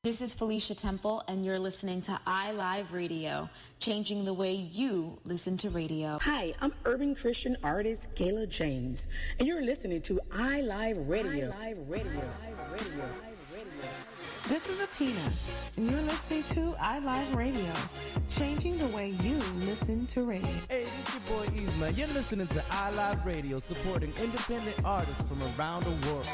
This is Felicia Temple, and you're listening to iLive Radio, changing the way you listen to radio. Hi, I'm urban Christian artist Kayla James, and you're listening to iLive Radio. This is Atina, and you're listening to iLive Radio, changing the way you listen to radio. Hey, this your boy Easman. You're listening to iLive Radio, supporting independent artists from around the world.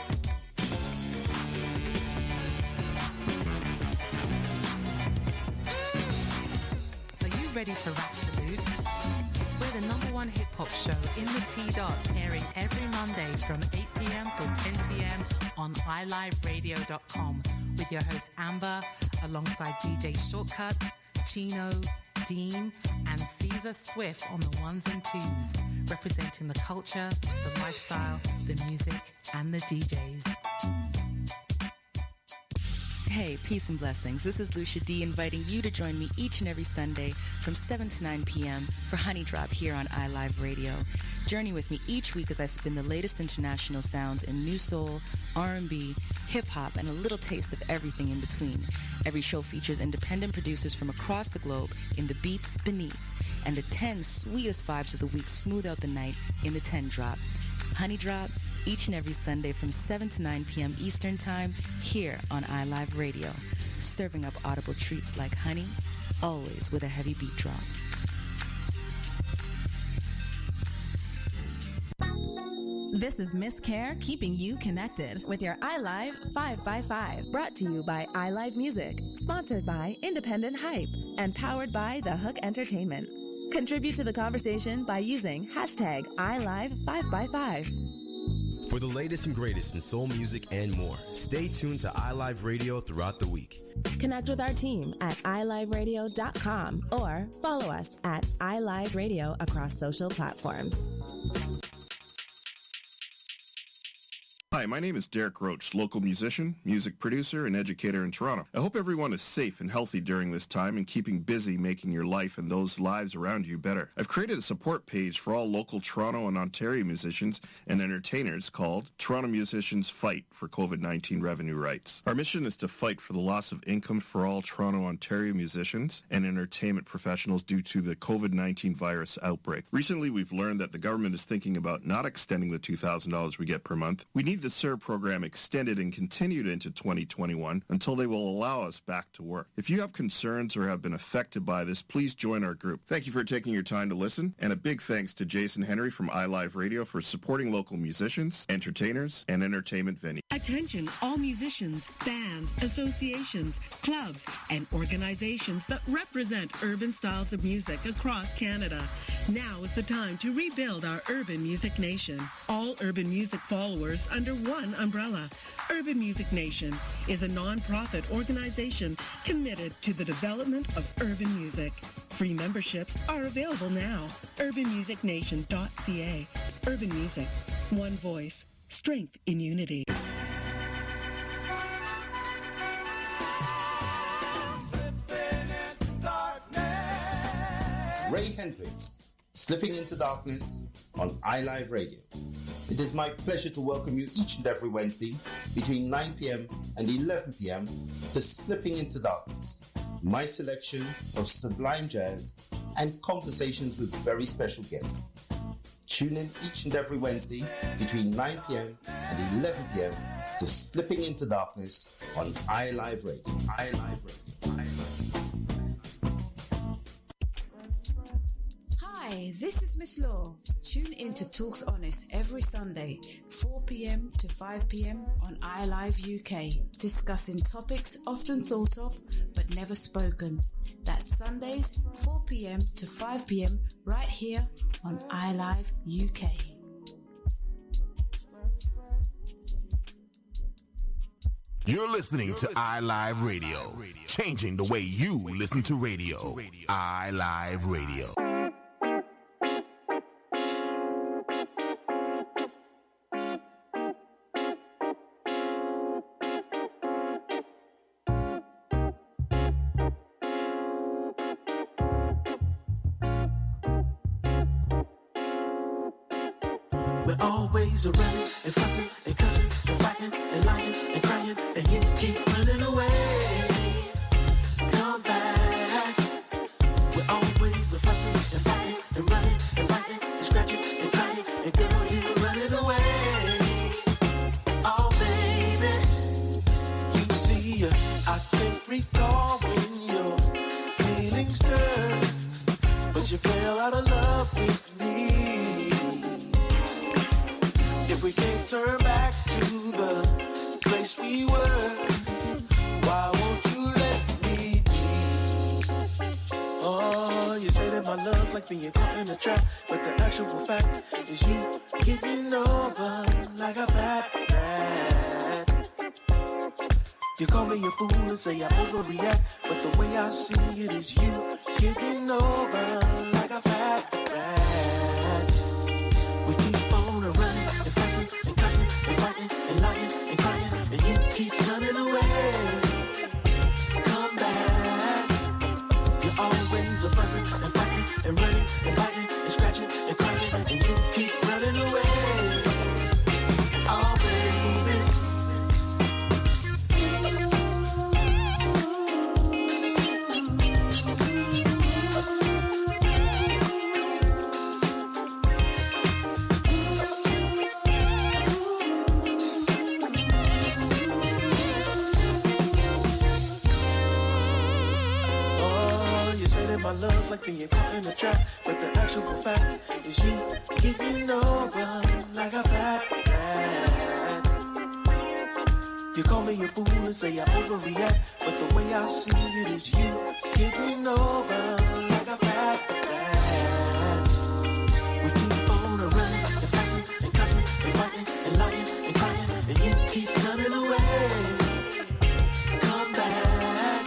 Ready for Rhapsody? We're the #1 hip-hop show in the T-Dot, airing every Monday from 8 p.m. till 10 p.m. on iLiveRadio.com with your host Amber, alongside DJ Shortcut, Chino, Dean, and Caesar Swift on the ones and twos, representing the culture, the lifestyle, the music, and the DJs. Hey, peace and blessings. This is Lucia D inviting you to join me each and every Sunday from 7 to 9 p.m. for Honey Drop here on iLive Radio. Journey with me each week as I spin the latest international sounds in new soul, R&B, hip-hop, and a little taste of everything in between. Every show features independent producers from across the globe in the beats beneath, and the 10 sweetest vibes of the week smooth out the night in the 10 Drop. Honey Drop, each and every Sunday from 7 to 9 p.m. Eastern Time, here on iLive Radio, serving up audible treats like honey, always with a heavy beat drop. This is Miss Care, keeping you connected with your iLive 5x5. Brought to you by iLive Music, sponsored by Independent Hype, and powered by The Hook Entertainment. Contribute to the conversation by using hashtag iLive5x5. For the latest and greatest in soul music and more, stay tuned to iLive Radio throughout the week. Connect with our team at iLiveRadio.com or follow us at iLive Radio across social platforms. Hi, my name is Derek Roach, local musician, music producer, and educator in Toronto. I hope everyone is safe and healthy during this time and keeping busy making your life and those lives around you better. I've created a support page for all local Toronto and Ontario musicians and entertainers called Toronto Musicians Fight for COVID-19 Revenue Rights. Our mission is to fight for the loss of income for all Toronto, Ontario musicians and entertainment professionals due to the COVID-19 virus outbreak. Recently, we've learned that the government is thinking about not extending the $2,000 we get per month. We need the CERB program extended and continued into 2021 until they will allow us back to work. If you have concerns or have been affected by this, please join our group. Thank you for taking your time to listen, and a big thanks to Jason Henry from iLive Radio for supporting local musicians, entertainers, and entertainment venues. Attention, all musicians, bands, associations, clubs, and organizations that represent urban styles of music across Canada. Now is the time to rebuild our urban music nation. All urban music followers under one umbrella. Urban Music Nation is a non-profit organization committed to the development of urban music. Free memberships are available now. urbanmusicnation.ca. Urban Music. One voice. Strength in unity. Ray Hendricks, Slipping into Darkness on iLive Radio. It is my pleasure to welcome you each and every Wednesday between 9 p.m. and 11 p.m. to Slipping into Darkness, my selection of sublime jazz and conversations with very special guests. Tune in each and every Wednesday between 9 p.m. and 11 p.m. to Slipping into Darkness on iLive Radio. iLive Radio. Hi, this is Miss Law. Tune in to Talks Honest every Sunday, 4 p.m. to 5 p.m. on iLive UK, discussing topics often thought of but never spoken. That's Sundays, 4 p.m. to 5 p.m. right here on iLive UK. You're listening to iLive Radio, changing the way you listen to radio. iLive Radio. We're always running and fussing and cussing and fighting and lying and crying, and you keep running away. recall when your feelings turned, but you fell out of love with me. If we can't turn back to the place we were, why won't you let me be? Oh, you say that my love's like being caught in a trap, but the actual fact is you getting over like a fat rat. You call me a fool and say I overreact, but the way I see it is you getting over like a fat rat. We keep on running and fussing and cussing and fighting and lying and crying, and you keep running away. Come back. You're always a fussing and fighting and running and biting and scratching and crying, and you keep running away. Oh, baby. My love's like being caught in a trap, but the actual fact is you getting over like a fat rat. You call me a fool and say I overreact, but the way I see it is you getting over like a fat rat. We keep on running and fussing and cussing and fighting and lying and crying, and you keep running away. Come back.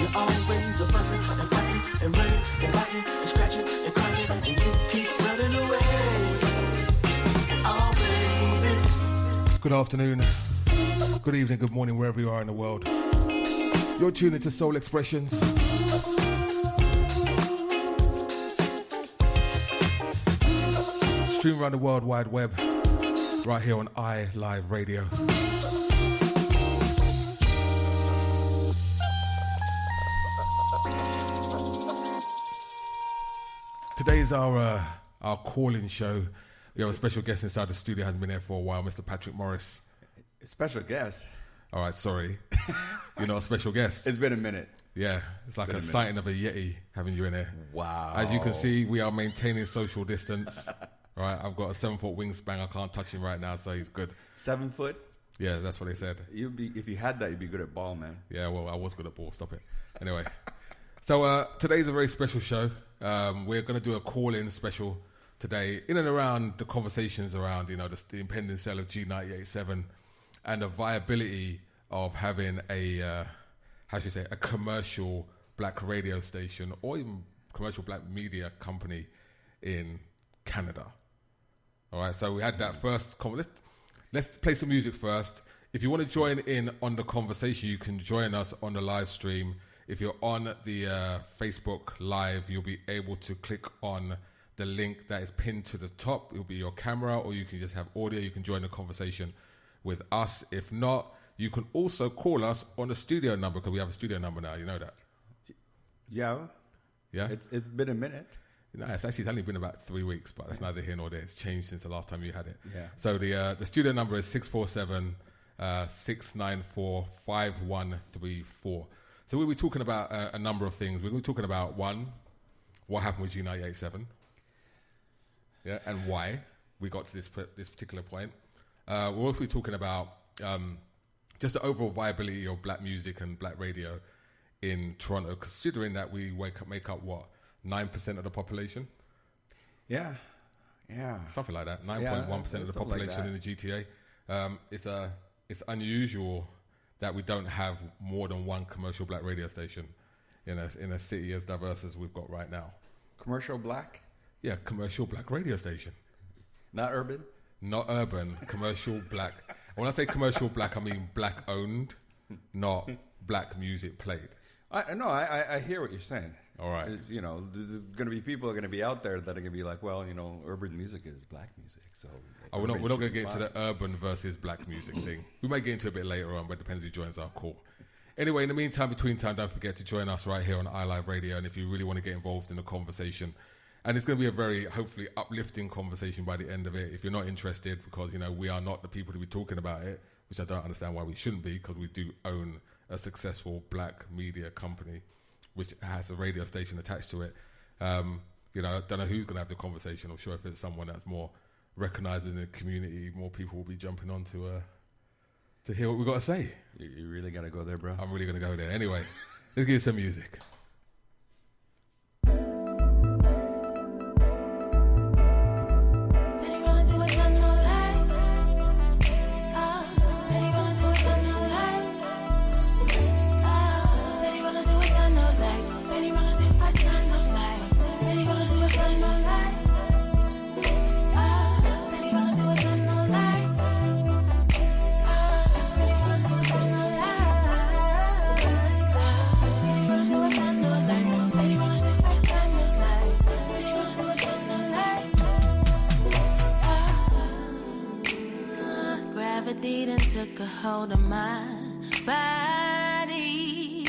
You're always a fussing and fighting and running and biting and scratching and crying, and you keep running away. Oh, baby. Good afternoon, good evening, good morning, wherever you are in the world. You're tuned into Soul Expressions. Stream around the World Wide Web, right here on iLive Radio. Today's our call-in show. We have a special guest inside the studio, hasn't been there for a while, Mr. Patrick Morris. Special guest? All right, sorry. You're not a special guest. It's been a minute. Yeah, it's like a sighting of a Yeti having you in here. Wow. As you can see, we are maintaining social distance. All right, I've got a 7-foot wingspan. I can't touch him right now, so he's good. 7 foot? Yeah, that's what they said. If you had that, you'd be good at ball, man. Yeah, well, I was good at ball. Stop it. Anyway, so today's a very special show. We're going to do a call-in special today in and around the conversations around, you know, the impending sale of G98.7 and the viability of having a commercial black radio station or even commercial black media company in Canada. All right, so we had that first. Let's play some music first. If you want to join in on the conversation, you can join us on the live stream. If you're on the Facebook Live, you'll be able to click on the link that is pinned to the top. It'll be your camera, or you can just have audio. You can join the conversation with us. If not, you can also call us on the studio number, because we have a studio number now. You know that? Yeah. Yeah? It's been a minute. No, it's only been about 3 weeks, but that's neither here nor there. It's changed since the last time you had it. Yeah. So the studio number is 647-694-5134. So we'll be talking about a number of things. We're going to be talking about, one, what happened with G98.7, yeah, and why we got to this particular point. We'll also be talking about just the overall viability of black music and black radio in Toronto, considering that we make up, what, 9% of the population? Yeah. Something like that, 9.1% of the population in the GTA. It's unusual that we don't have more than one commercial black radio station in a city as diverse as we've got right now. Commercial black? Yeah, commercial black radio station. Not urban? Not urban, commercial black. When I say commercial black, I mean black owned, not black music played. I hear what you're saying. All right. You know, there's going to be people are going to be out there that are going to be like, well, you know, urban music is black music, so... we're not going to get into the urban versus black music thing. We may get into it a bit later on, but it depends who joins our call. Anyway, in the meantime, between time, don't forget to join us right here on iLive Radio, and if you really want to get involved in the conversation, and it's going to be a very, hopefully, uplifting conversation by the end of it. If you're not interested, because, you know, we are not the people to be talking about it, which I don't understand why we shouldn't be, because we do own a successful black media company, which has a radio station attached to it. You know, I don't know who's going to have the conversation. I'm sure if it's someone that's more recognised in the community, more people will be jumping on to hear what we've got to say. You really got to go there, bro? I'm really going to go there. Anyway, let's give you some music. Done took a hold of my body.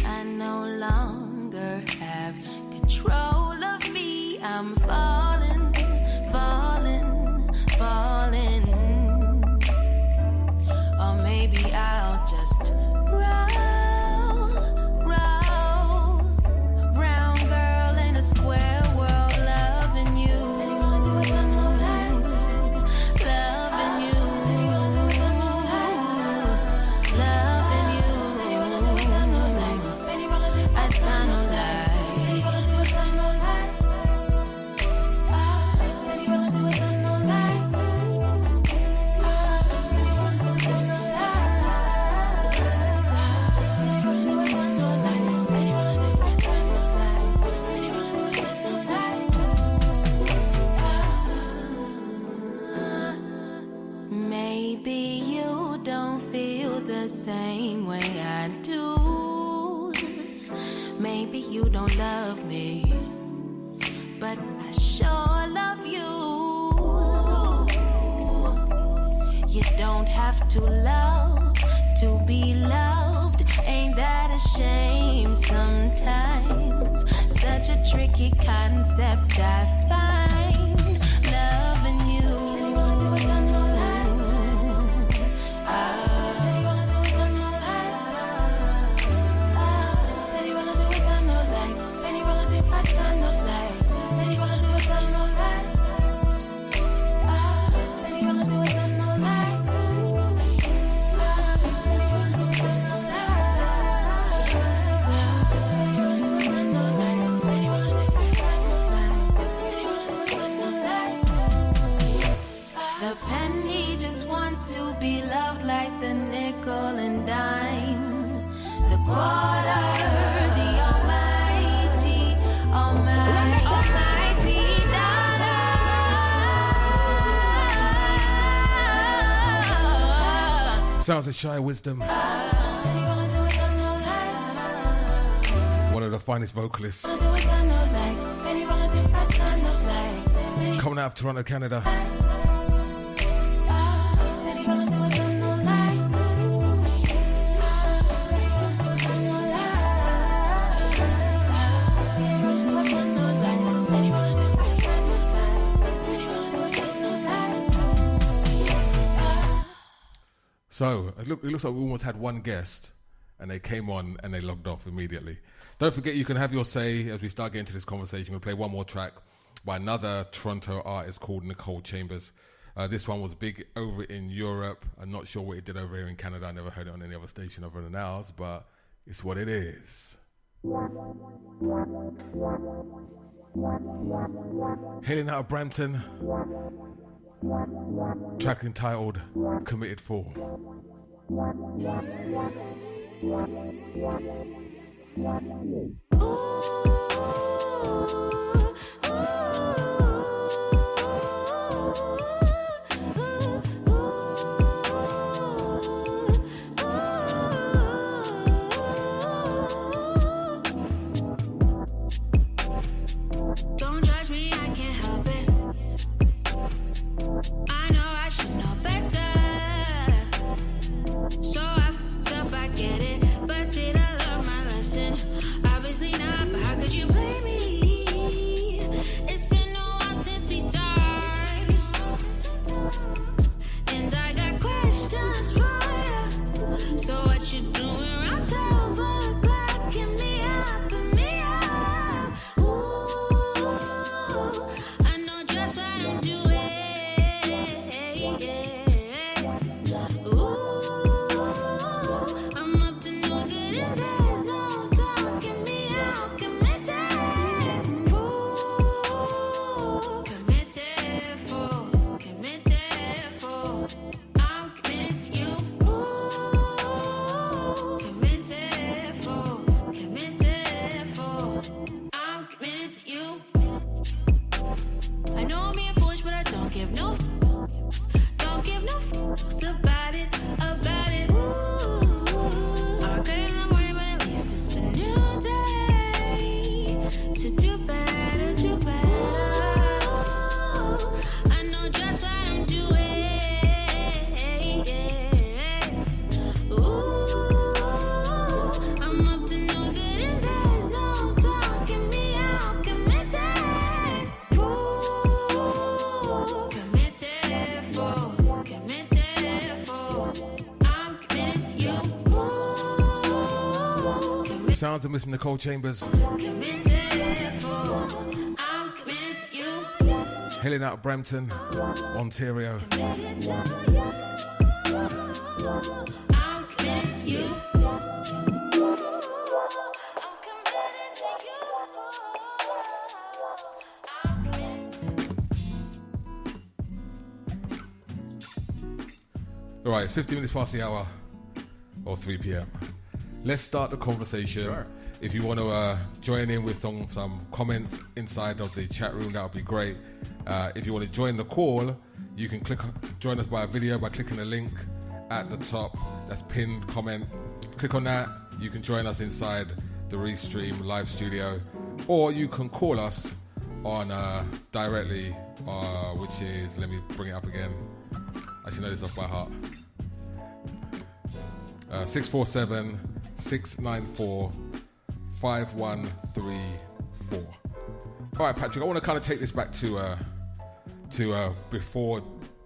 I no longer have control of me. I'm falling, falling, falling. Or maybe I'll just roll, roll, round girl in a square world, loving you. Maybe you don't feel the same way I do. Maybe you don't love me, but I sure love you. You don't have to love to be loved. Ain't that a shame sometimes? Such a tricky concept I find. Loving you. The penny just wants to be loved like the nickel and dime, the quarter, the almighty, almighty dollar. Sounds of Shy Wisdom. One of the finest vocalists. Coming out of Toronto, Canada. So, it looks like we almost had one guest, and they came on and they logged off immediately. Don't forget, you can have your say as we start getting into this conversation. We'll play one more track by another Toronto artist called Nicole Chambers. This one was big over in Europe. I'm not sure what it did over here in Canada. I never heard it on any other station other than ours, but it's what it is. Hailing out of Brampton, track entitled Committed For. Don't judge me, I can't help it. I know I should know better. So I fucked up, I get it. But did I learn my lesson? Obviously not, but how could you blame me? It's been a Sounds of Miss Nicole Chambers. Hailing out of Brampton, Ontario. All right, it's 15 minutes past the hour, or 3 p.m. Let's start the conversation. Sure. If you want to join in with some comments inside of the chat room, that would be great. If you want to join the call, you can join us by a video by clicking the link at the top. That's pinned comment. Click on that. You can join us inside the Restream live studio, or you can call us on directly, which is, let me bring it up again. I should know this off by heart. 647-694-5134. All right, Patrick, I want to kind of take this back to before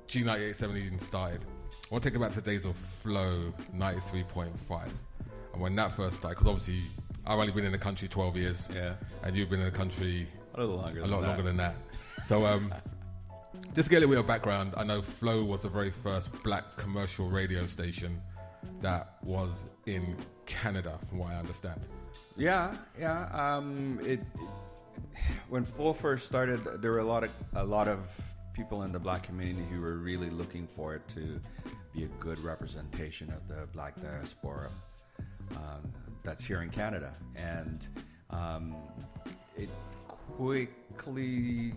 G98.7 even started. I want to take it back to the days of Flow 93.5. And when that first started, because obviously I've only been in the country 12 years. Yeah. And you've been in the country a lot longer than that. So just to get a little bit of background, I know Flow was the very first black commercial radio station that was in Canada, from what I understand. Yeah. When Flow first started, there were a lot of people in the black community who were really looking for it to be a good representation of the black diaspora that's here in Canada, and it quickly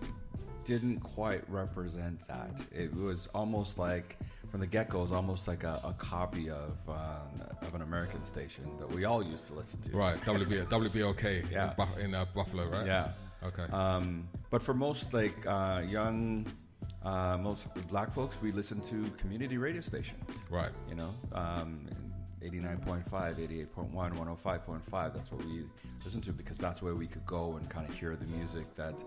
didn't quite represent that. It was almost like, from the get-go, it was almost like a copy of an American station that we all used to listen to. Right, WBOK yeah. in Buffalo, right? Yeah. Okay. But for most young, most black folks, we listen to community radio stations. Right. 89.5, 88.1, 105.5. That's what we listen to, because that's where we could go and kind of hear the music that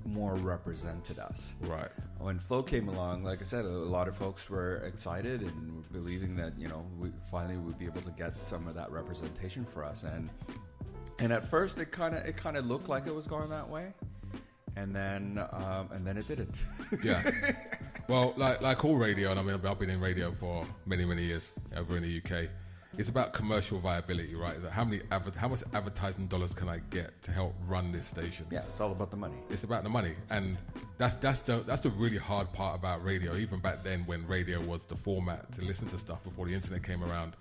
more represented us. Right. When Flow came along, like I said, a lot of folks were excited and believing that, we finally would be able to get some of that representation for us. And at first it kind of looked like it was going that way. And then it didn't. Yeah. Well, like all radio, and I mean, I've been in radio for many, many years over in the UK. It's about commercial viability, right? It's like how much advertising dollars can I get to help run this station? Yeah, it's all about the money. It's about the money, and that's the really hard part about radio. Even back then, when radio was the format to listen to stuff before the internet came around,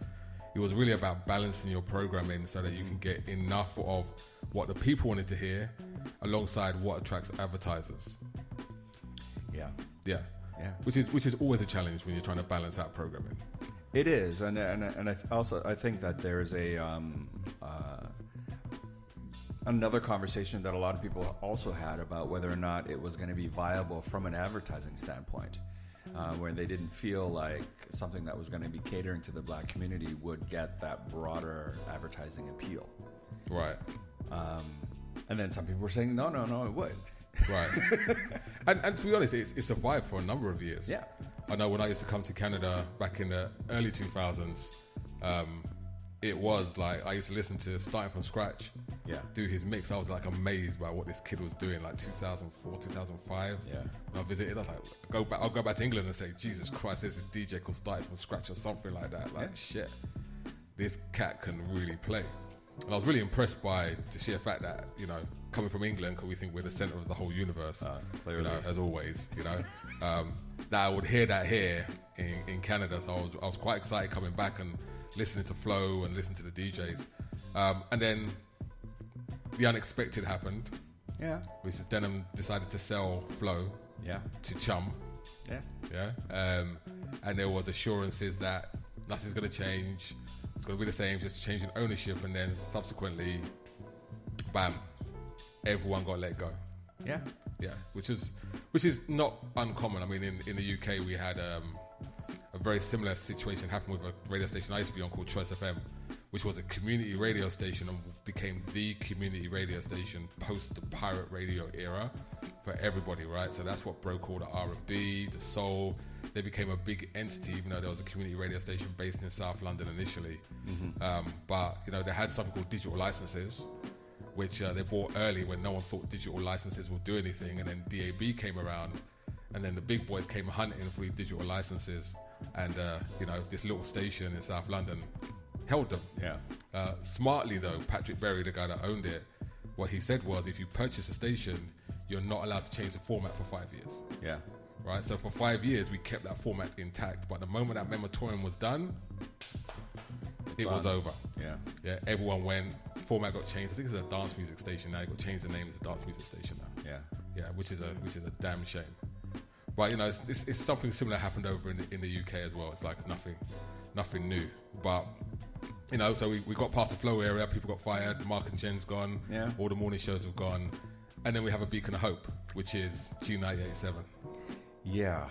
it was really about balancing your programming so that you can get enough of what the people wanted to hear, alongside what attracts advertisers. Yeah. Which is always a challenge when you're trying to balance out programming. It is, and I think that there is another conversation that a lot of people also had about whether or not it was going to be viable from an advertising standpoint, where they didn't feel like something that was going to be catering to the black community would get that broader advertising appeal. Right. And then some people were saying, no, it would. Right. and to be honest, it's survived for a number of years. Yeah. I know when I used to come to Canada back in the early 2000s, it was like I used to listen to starting from scratch. Yeah. Do his mix. I was like amazed by what this kid was doing. Like 2004, 2005. Yeah. When I visited, I was like, I'll go back to England and say, Jesus Christ, there's this DJ called Starting from Scratch or something like that. Like shit, this cat can really play. And I was really impressed by the sheer fact that, you know, coming from England, because we think we're the center of the whole universe, you know, as always, you know, that I would hear that here in Canada. So I was quite excited coming back and listening to Flow and listening to the DJs. And then the unexpected happened. Yeah. Which is Denim decided to sell Flow to Chum. Yeah. Yeah. And there was assurances that nothing's going to change. It's going to be the same, just changing ownership, and then subsequently, bam, everyone got let go. Yeah. Yeah, which is not uncommon. I mean, in the UK, we had a very similar situation happen with a radio station I used to be on called Choice FM, which was a community radio station and became the community radio station post the pirate radio era for everybody, right? So that's what broke all the R&B, the soul. They became a big entity, even though there was a community radio station based in South London initially. But, you know, they had something called digital licenses, which they bought early when no one thought digital licenses would do anything. And then DAB came around, and then the big boys came hunting for these digital licenses. And, you know, this little station in South London held them. Yeah. Smartly, though, Patrick Berry, the guy that owned it, what he said was, if you purchase a station, you're not allowed to change the format for 5 years. Yeah. Right? So for 5 years, we kept that format intact. But the moment that moratorium was done, it was over. Yeah. Yeah. Everyone went. Format got changed. I think it's a dance music station now. It got changed the name. It's a dance music station now. Yeah. Yeah. Which is a damn shame. But you know, it's something similar happened over in the UK as well. It's like it's nothing new. But you know, so we got past the Flow area. People got fired. Mark and Jen's gone. Yeah. All the morning shows have gone. And then we have a beacon of hope, which is G98.7. Yeah.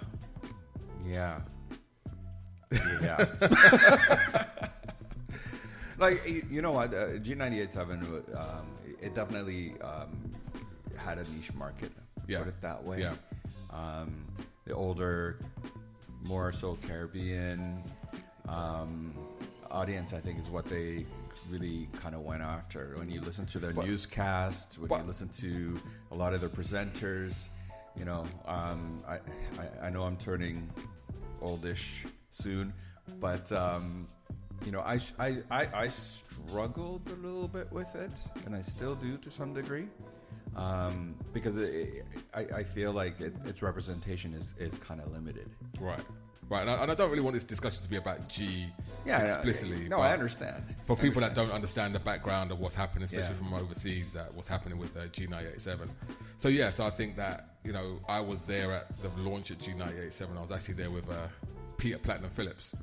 Like, you know what, G98.7, it definitely had a niche market, put it that way. Yeah. The older, more so Caribbean audience, I think, is what they really kind of went after. When you listen to their newscasts, when you listen to a lot of their presenters, you know, I know I'm turning oldish soon, but you know, I struggled a little bit with it, and I still do to some degree, because I feel like its representation is kind of limited. Right. And I don't really want this discussion to be about G explicitly. No, I understand. For people that don't understand the background of what's happening, especially from overseas, what's happening with G98.7. So I think that, you know, I was there at the launch at G98.7. I was actually there with Peter Platinum Phillips,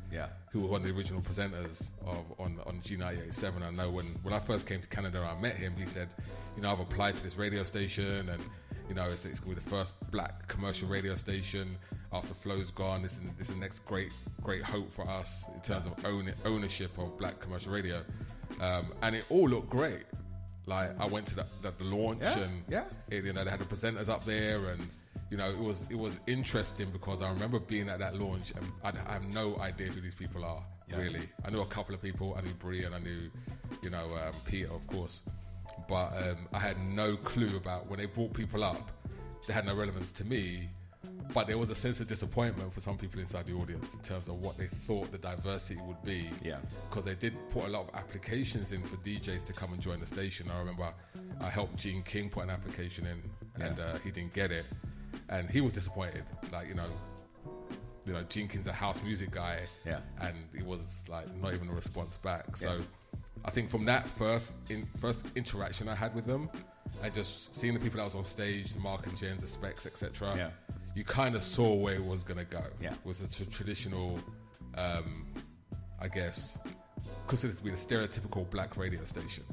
who was one of the original presenters on G98.7. I know when I first came to Canada, I met him. He said, you know, I've applied to this radio station, and you know, it's going to be the first black commercial radio station after Flow's gone. This is the next great hope for us in terms of ownership of black commercial radio, and it all looked great. Like, I went to the launch, and you know, they had the presenters up there, and you know, it was interesting because I remember being at that launch, and I have no idea who these people are, really. I knew a couple of people. I knew Bree, and I knew, you know, Peter, of course. But I had no clue about when they brought people up. They had no relevance to me, but there was a sense of disappointment for some people inside the audience in terms of what they thought the diversity would be. Yeah. Because they did put a lot of applications in for DJs to come and join the station. I remember I helped Gene King put an application in, and he didn't get it. And he was disappointed. Like, you know, Gene King's a house music guy, and it was like not even a response back. So I think from that first interaction I had with them, and just seeing the people that was on stage, the Mark and Jens, the Specs, etc., you kind of saw where it was going to go. It was a traditional, I guess, considered to be the stereotypical black radio station.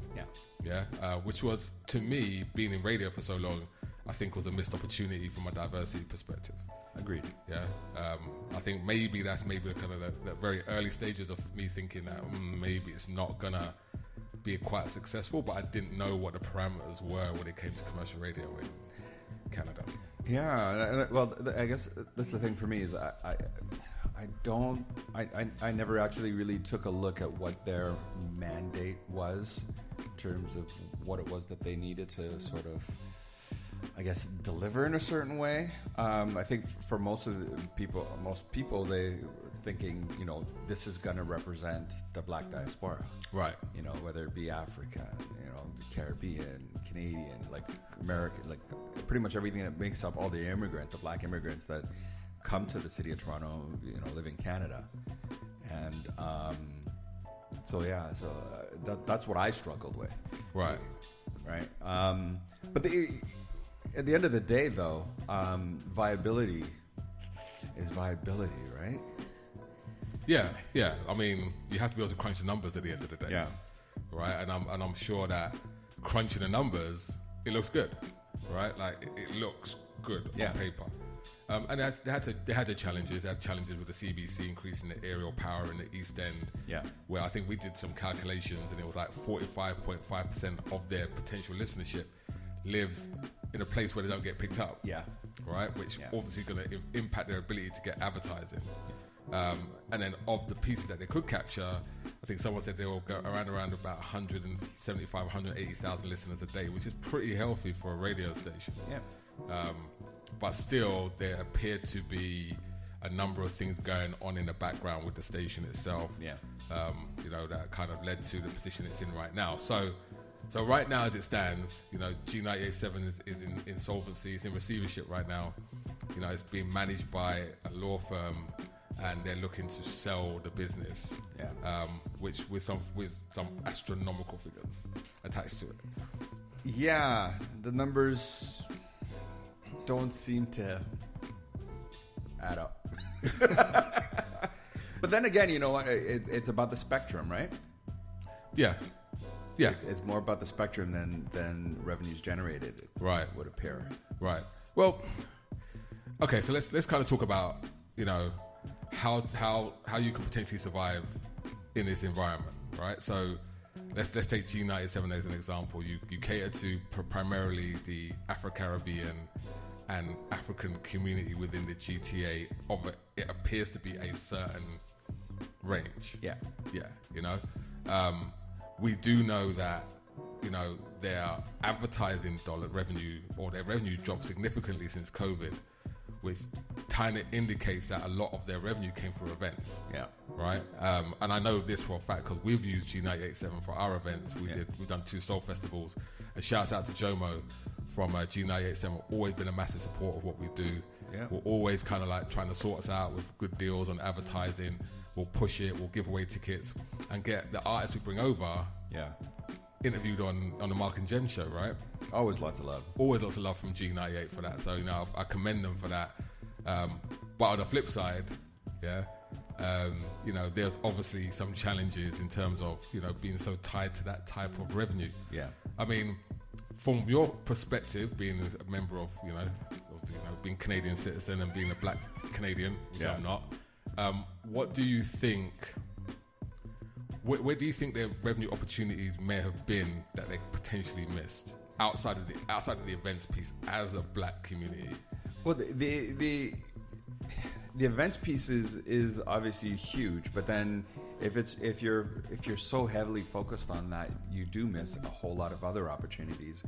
Which was, to me, being in radio for so long, I think was a missed opportunity from a diversity perspective. Agreed. I think maybe that's kind of the very early stages of me thinking that maybe it's not gonna be quite successful, but I didn't know what the parameters were when it came to commercial radio in Canada. Yeah, well, I guess that's the thing for me is I never actually really took a look at what their mandate was in terms of what it was that they needed to sort of, I guess, deliver in a certain way. I think for most people, they thinking, this is going to represent the Black diaspora. Right. Whether it be Africa, the Caribbean, Canadian, like American, like pretty much everything that makes up all the Black immigrants that come to the city of Toronto, live in Canada. And that's what I struggled with. Right. Right. But at the end of the day, though, viability is viability, right? Yeah. I mean, you have to be able to crunch the numbers at the end of the day. Yeah. Right. And I'm sure that crunching the numbers, it looks good, right? Like it looks good on paper. And they had their challenges. They had challenges with the CBC increasing the aerial power in the East End. Yeah. Where I think we did some calculations, and it was like 45.5% of their potential listenership lives in a place where they don't get picked up. Yeah. Right. Which obviously going to impact their ability to get advertising. And then of the pieces that they could capture, I think someone said they will go around about 175, 180,000 listeners a day, which is pretty healthy for a radio station. Yeah. But still, there appeared to be a number of things going on in the background with the station itself. Yeah. That kind of led to the position it's in right now. So right now, as it stands, G987 is in insolvency. It's in receivership right now. It's being managed by a law firm, and they're looking to sell the business. Yeah. Which with some astronomical figures attached to it. Yeah, the numbers don't seem to add up. But then again, it's about the spectrum, right? Yeah. Yeah. It's more about the spectrum than revenues generated. Right. Would appear. Right. Well, okay. So let's kind of talk about how you can potentially survive in this environment, right? So let's take G97 as an example. You cater to primarily the Afro-Caribbean and African community within the GTA. It appears to be a certain range. Yeah. We do know that their advertising dollar revenue, or their revenue dropped significantly since COVID, which kind of indicates that a lot of their revenue came through events. Yeah. Right. And I know this for a fact because we've used G987 for our events. We've done 2 soul festivals. And shouts out to Jomo from G987. Always been a massive support of what we do. Yeah. We're always kind of like trying to sort us out with good deals on advertising. We'll push it. We'll give away tickets and get the artists we bring over. Yeah. Interviewed on the Mark and Jen show, right? Always lots of love. Always lots of love from G98 for that. So, I commend them for that. But on the flip side, there's obviously some challenges in terms of, being so tied to that type of revenue. Yeah. I mean, from your perspective, being a member of, being Canadian citizen and being a black Canadian, which I'm not, what do you think... Where do you think their revenue opportunities may have been that they potentially missed outside of the events piece as a black community? Well, the events piece is obviously huge, but then if you're so heavily focused on that, you do miss a whole lot of other opportunities.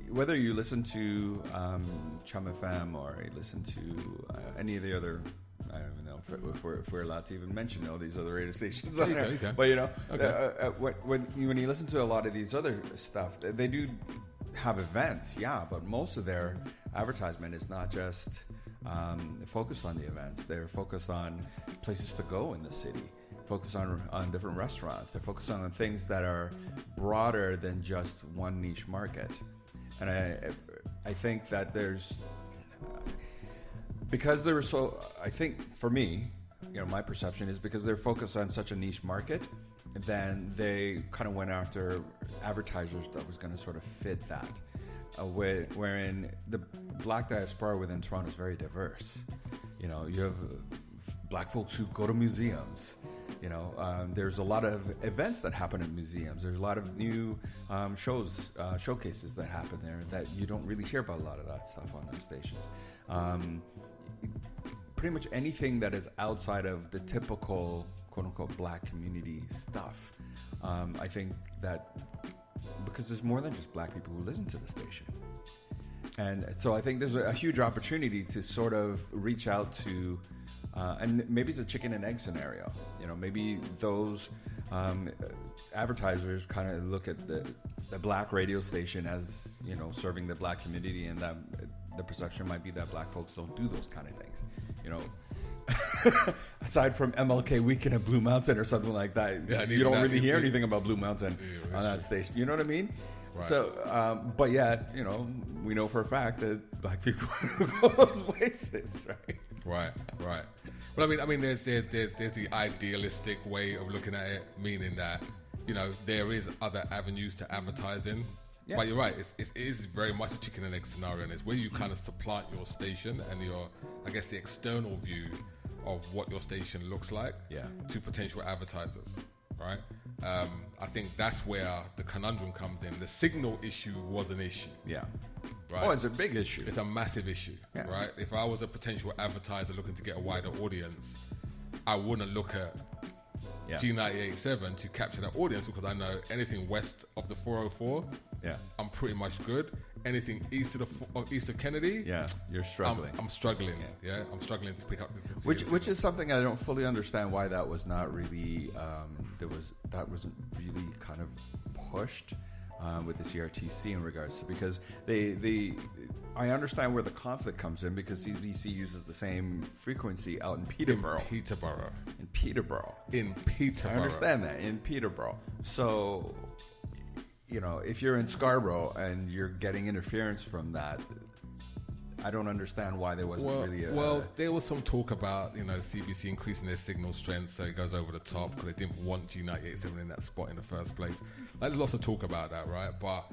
Whether you listen to Chum FM or you listen to any of the other. I don't even know if we're allowed to even mention all these other radio stations on there. Okay. But when you listen to a lot of these other stuff, they do have events, but most of their advertisement is not just focused on the events. They're focused on places to go in the city, focused on different restaurants. They're focused on things that are broader than just one niche market. And I think that there's... Because they were so, I think for me, my perception is because they're focused on such a niche market, then they kind of went after advertisers that was going to sort of fit that. Wherein the black diaspora within Toronto is very diverse. You have black folks who go to museums. There's a lot of events that happen in museums. There's a lot of new showcases that happen there that you don't really hear about a lot of that stuff on those stations. Pretty much anything that is outside of the typical quote-unquote black community stuff. I think that because there's more than just black people who listen to the station. And so I think there's a huge opportunity to sort of reach out to, and maybe it's a chicken and egg scenario. Maybe those advertisers kind of look at the black radio station as, serving the black community, and that the perception might be that black folks don't do those kind of things. Aside from MLK Weekend at Blue Mountain or something like that, you don't really hear anything about Blue Mountain on that station. You know what I mean? Right. So, but yet, we know for a fact that black people go those places, right? Right. But I mean, there's the idealistic way of looking at it, meaning that there is other avenues to advertise in. Yeah. But you're right, it is very much a chicken and egg scenario, and it's where you kind of supplant your station and the external view of what your station looks like to potential advertisers, right? I think that's where the conundrum comes in. The signal issue was an issue. Yeah. Right? Oh, it's a big issue. It's a massive issue, right? If I was a potential advertiser looking to get a wider audience, I wouldn't look at G98.7 to capture that audience, because I know anything west of the 404, I'm pretty much good. Anything east of Kennedy, you're struggling. I'm struggling. I'm struggling to pick up. Which is something I don't fully understand why that was not really that wasn't really kind of pushed with the CRTC in regards to, because I understand where the conflict comes in, because CBC uses the same frequency out in Peterborough. In Peterborough. I understand that, in Peterborough. So, if you're in Scarborough and you're getting interference from that, I don't understand why there wasn't really a... there was some talk about, CBC increasing their signal strength so it goes over the top, because they didn't want G98.7 in that spot in the first place. There's lots of talk about that, right? But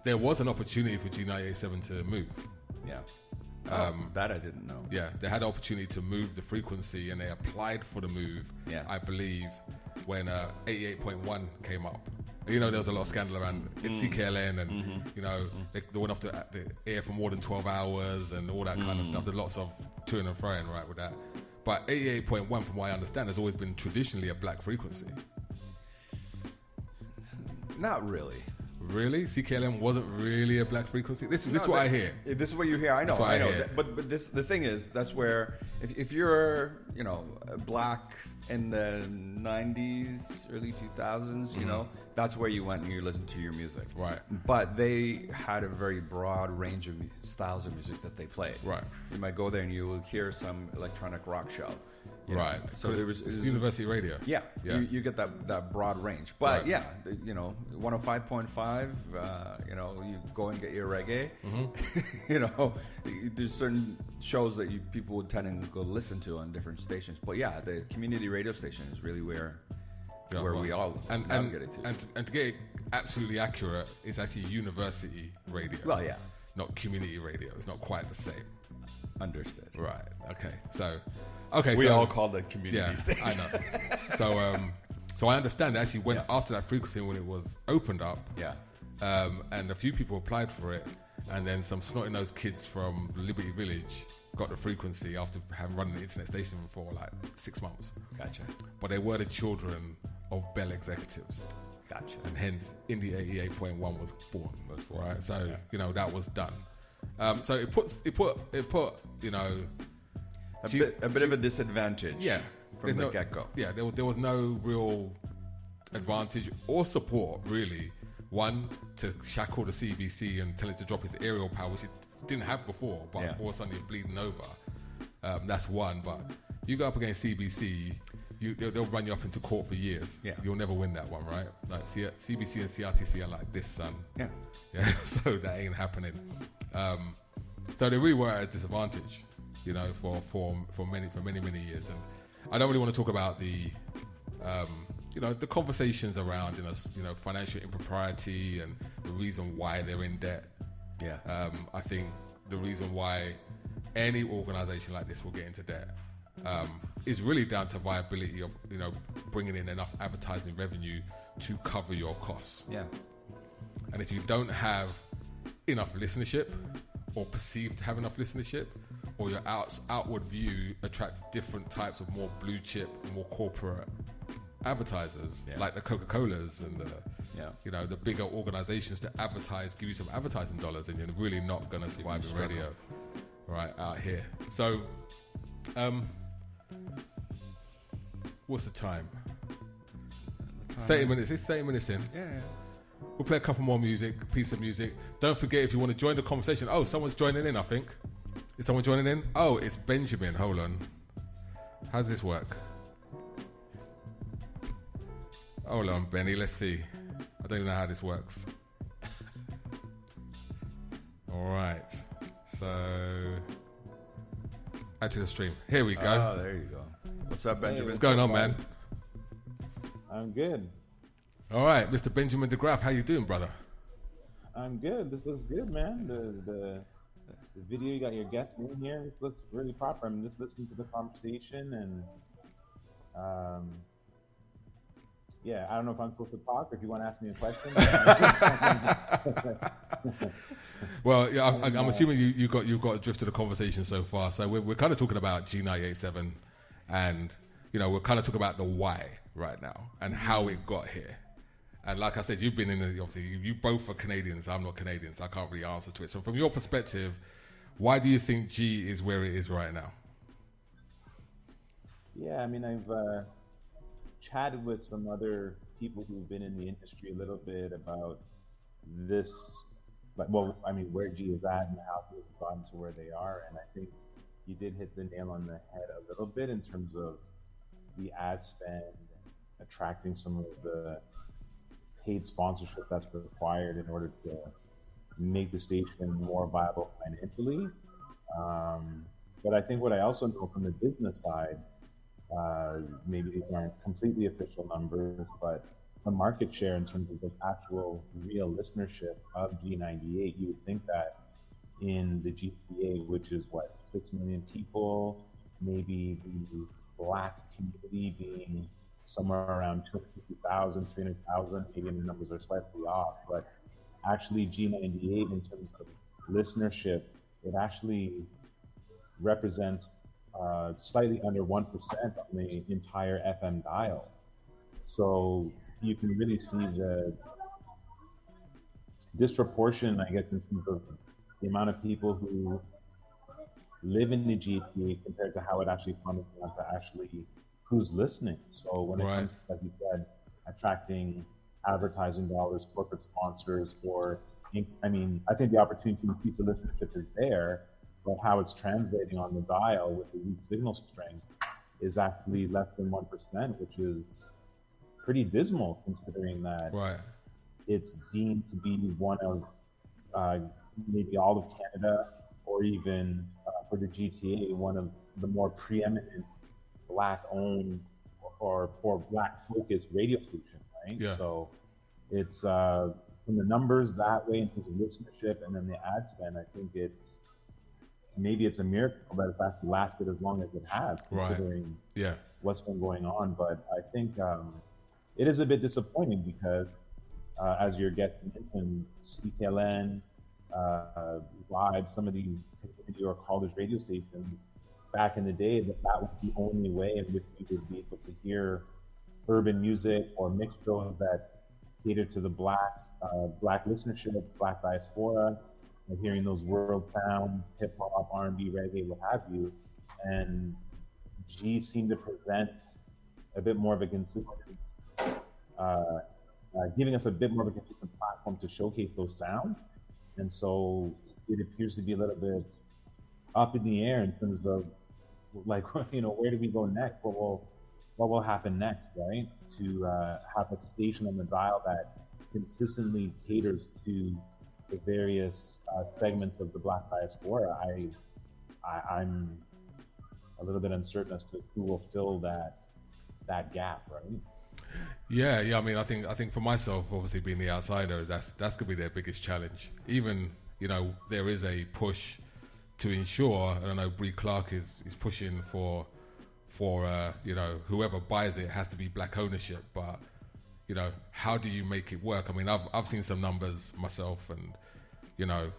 there was an opportunity for G98.7 to move. Yeah. That I didn't know. Yeah, they had the opportunity to move the frequency, and they applied for the move, I believe, when 88.1 came up. There was a lot of scandal around CKLN, and they went off the air for more than 12 hours and all that kind of stuff. There's lots of toing and froing, right, with that. But 88.1, from what I understand, has always been traditionally a black frequency. Not really. Really? CKLM wasn't really a black frequency? This is what I hear. This is what you hear. I know. But the thing is, that's where, if you're, black in the 90s, early 2000s, that's where you went and you listened to your music. Right. But they had a very broad range of styles of music that they played. Right. You might go there and you will hear some electronic rock show. Right. So there was university radio. Yeah. You get that broad range. But 105.5, you go and get your reggae. There's certain shows that people would tend to go listen to on different stations. But the community radio station is really where we all get it to. And to get it absolutely accurate, it's actually university radio. Well, yeah. Not community radio. It's not quite the same. Understood. Right. Okay. We all call that community station. I know. So I understand it actually went after that frequency when it was opened up. Yeah. And a few people applied for it, and then some snotty-nosed kids from Liberty Village got the frequency after having run the internet station for like 6 months. Gotcha. But they were the children of Bell executives. Gotcha. And hence, Indie 88.1 was born. Right. So that was done. So it put a bit of a disadvantage. Yeah. From the get-go. Yeah. There was no real advantage or support really. One, to shackle the CBC and tell it to drop its aerial power, which it didn't have before, but all of a sudden it's bleeding over. That's one. But you go up against CBC, they'll run you up into court for years. Yeah. You'll never win that one, right? Like CBC and CRTC are like this, son. Yeah. So that ain't happening. So they really were at a disadvantage, for many years. And I don't really want to talk about the conversations around financial impropriety and the reason why they're in debt. Yeah. I think the reason why any organization like this will get into debt is really down to viability of, you know, bringing in enough advertising revenue to cover your costs. Yeah. And if you don't have enough listenership, or perceived to have enough listenership, or your outward view attracts different types of more blue chip, more corporate advertisers, like the Coca-Colas and the, you know, the bigger organizations to advertise, give you some advertising dollars, and you're really not going to survive in radio right out here. So, what's the time? 30 minutes. It's 30 minutes in. Yeah. We'll play a couple more piece of music. Don't forget, if you want to join the conversation. Oh, someone's joining in, I think. Is someone joining in? Oh, it's Benjamin. Hold on. How does this work? Hold on, Benny. Let's see. I don't even know how this works. All right. So, add to the stream. Here we go. Oh, there you go. What's up, Benjamin? What's going on, man? I'm good. All right, Mr. Benjamin DeGraff, how you doing, brother? I'm good. This looks good, man. The video, you got your guest in here. This looks really proper. I'm just listening to the conversation, and yeah, I don't know if I'm supposed to talk or if you want to ask me a question. Well, yeah, I'm assuming you've got a drift of the conversation so far. So we're kind of talking about G987, and you know, we're kind of talking about the why right now and how it got here. And like I said, you've been in the, obviously, you both are Canadians. I'm not Canadian, so I can't really answer to it. So from your perspective, why do you think G is where it is right now? Yeah, I mean, I've chatted with some other people who've been in the industry a little bit about this, like, well, I mean, where G is at and how things have gotten to where they are. And I think you did hit the nail on the head a little bit in terms of the ad spend, attracting some of the paid sponsorship that's required in order to make the station more viable financially. But I think what I also know from the business side, maybe these aren't completely official numbers, but the market share in terms of the actual real listenership of G98, you would think that in the GTA, which is what, 6 million people, maybe the Black community being somewhere around 250,000, 300,000, maybe the numbers are slightly off, but actually G98 in terms of listenership, it actually represents slightly under 1% on the entire FM dial. So you can really see the disproportion, I guess, in terms of the amount of people who live in the GTA compared to how it actually comes down to actually who's listening. So when it comes to, like you said, attracting advertising dollars, corporate sponsors, or, I mean, I think the opportunity to increase the listenership is there, but how it's translating on the dial with the weak signal strength is actually less than 1%, which is pretty dismal considering that it's deemed to be one of maybe all of Canada, or even for the GTA, one of the more preeminent Black-owned or Black-focused radio station, right? Yeah. So it's from the numbers that way in terms of listenership, and then the ad spend, I think maybe it's a miracle that it's actually lasted as long as it has, considering what's been going on. But I think it is a bit disappointing because, as your guest mentioned, CKLN, Live, some of these community or college radio stations, back in the day, that was the only way in which you would be able to hear urban music or mixed shows that cater to the Black listenership, Black diaspora, and hearing those world sounds, hip hop, R&B, reggae, what have you. And G seemed to present a bit more of a consistent, giving us a bit more of a consistent platform to showcase those sounds. And so it appears to be a little bit up in the air in terms of, like, you know, where do we go next? What will happen next, right? To have a station on the dial that consistently caters to the various segments of the Black diaspora. I'm a little bit uncertain as to who will fill that gap, right? Yeah. I mean, I think for myself, obviously being the outsider, that's gonna be their biggest challenge. Even, you know, there is a push to ensure, and I know Bree Clark is pushing for for whoever buys it has to be black ownership. But how do you make it work? I mean, I've seen some numbers myself, and their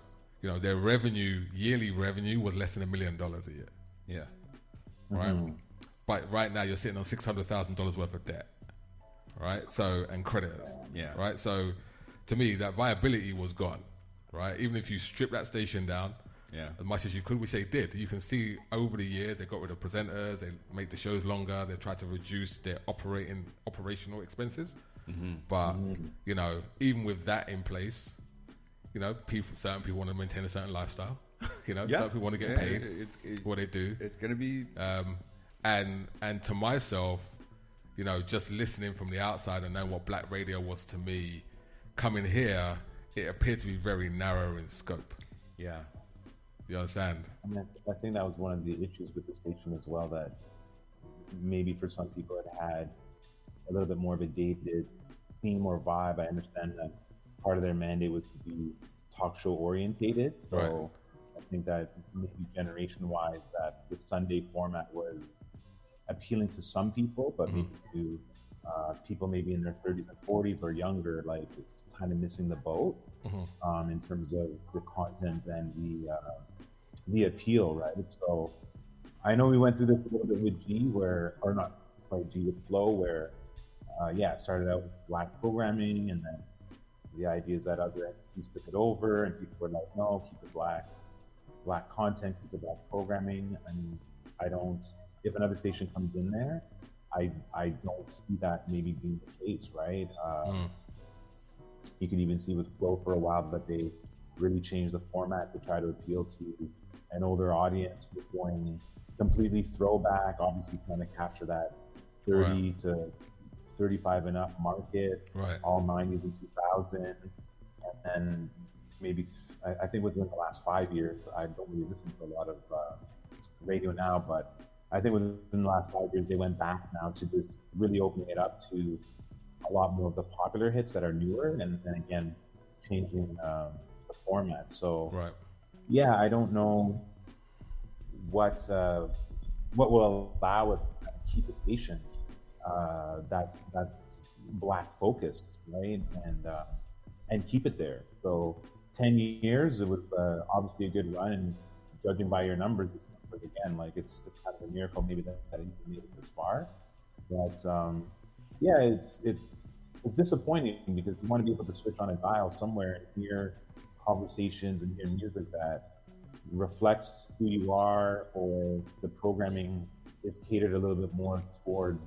yearly revenue was less than $1 million a year. Yeah. Right. Mm-hmm. But right now you're sitting on $600,000 worth of debt. Right. So, and creditors. Yeah. Right. So, to me, that viability was gone. Right. Even if you strip that station down, as much as you could, which they did. You can see over the years they got rid of presenters, they make the shows longer, they tried to reduce their operational expenses. Mm-hmm. But even with that in place, certain people want to maintain a certain lifestyle. Certain people want to get paid. It's what they do. It's going to be and to myself, just listening from the outside and knowing what black radio was to me, coming here, it appeared to be very narrow in scope. Yeah. You understand? I think that was one of the issues with the station as well, that maybe for some people it had a little bit more of a dated theme or vibe. I understand that part of their mandate was to be talk show orientated. So right. I think that maybe generation-wise that the Sunday format was appealing to some people, but maybe to people maybe in their 30s and 40s or younger, like it's kind of missing the boat in terms of the content and the appeal, right? So I know we went through this a little bit with G, or not quite G, with Flow, where it started out with black programming, and then the idea is that other entities took it over, and people were like, no, keep it black content, keep it black programming. I mean, if another station comes in there, I don't see that maybe being the case, right? You can even see with Flow for a while that they really changed the format to try to appeal to an older audience, with going completely throwback, obviously trying to capture that 30 to 35 and up market, all 90s and 2000. And then maybe, I think within the last 5 years, I don't really listen to a lot of radio now, but I think within the last 5 years, they went back now to just really opening it up to a lot more of the popular hits that are newer, and again, changing the format. So, I don't know what will allow us to keep a station that's black focused, right? And keep it there. So 10 years, it was obviously a good run, and judging by your numbers, it's again, like it's kind of a miracle maybe that you made it this far. But it's disappointing, because you want to be able to switch on a dial somewhere and hear conversations and hear music that reflects who you are, or the programming is catered a little bit more towards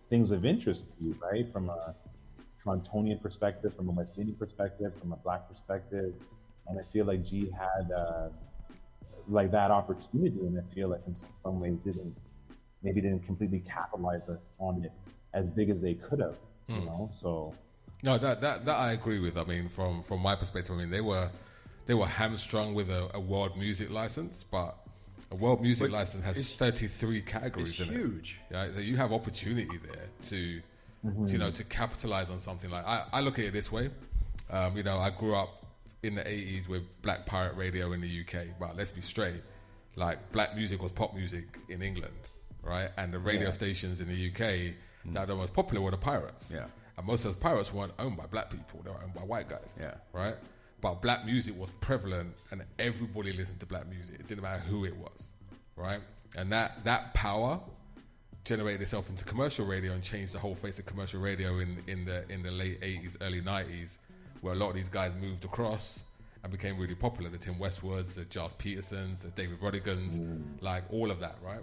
things of interest to you, right? From a Torontonian perspective, from a West Indian perspective, from a black perspective. And I feel like G had like that opportunity, and I feel like in some ways didn't completely capitalize on it as big as they could have, so. No, that I agree with. I mean, from my perspective, I mean, they were hamstrung with a world music license, but a world music license has 33 categories in it. It's huge. Yeah, so you have opportunity there to, to capitalize on something. Like I look at it this way. I grew up in the 80s with black pirate radio in the UK, but let's be straight. Like, black music was pop music in England, right? And the radio stations in the UK that were most popular were the pirates. Yeah. And most of those pirates weren't owned by black people, they were owned by white guys. Yeah. Right? But black music was prevalent, and everybody listened to black music. It didn't matter who it was, right? And that power generated itself into commercial radio and changed the whole face of commercial radio in the late 80s, early 90s, where a lot of these guys moved across and became really popular. The Tim Westwoods, the Giles Petersons, the David Rodigans, like all of that, right?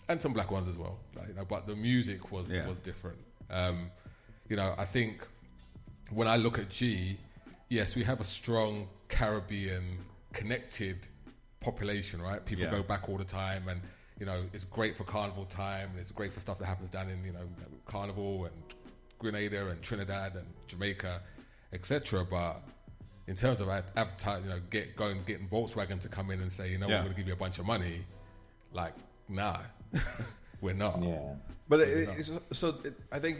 And some black ones as well. Like, but the music was different. I think when I look at G, yes, we have a strong Caribbean connected population, right? People go back all the time, and it's great for carnival time, and it's great for stuff that happens down in Carnival and Grenada and Trinidad and Jamaica, etc. But in terms of advertising, getting Volkswagen to come in and say, we're going to give you a bunch of money, like, nah, we're not. Yeah. But I think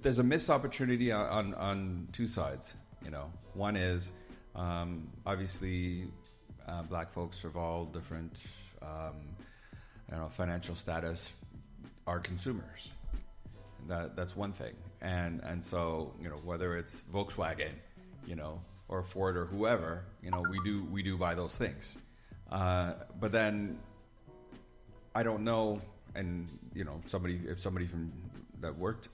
there's a missed opportunity on two sides. One is obviously black folks of all different financial status are consumers. That's one thing. And so, whether it's Volkswagen, or Ford or whoever, we do buy those things. But then I don't know, and if somebody from that worked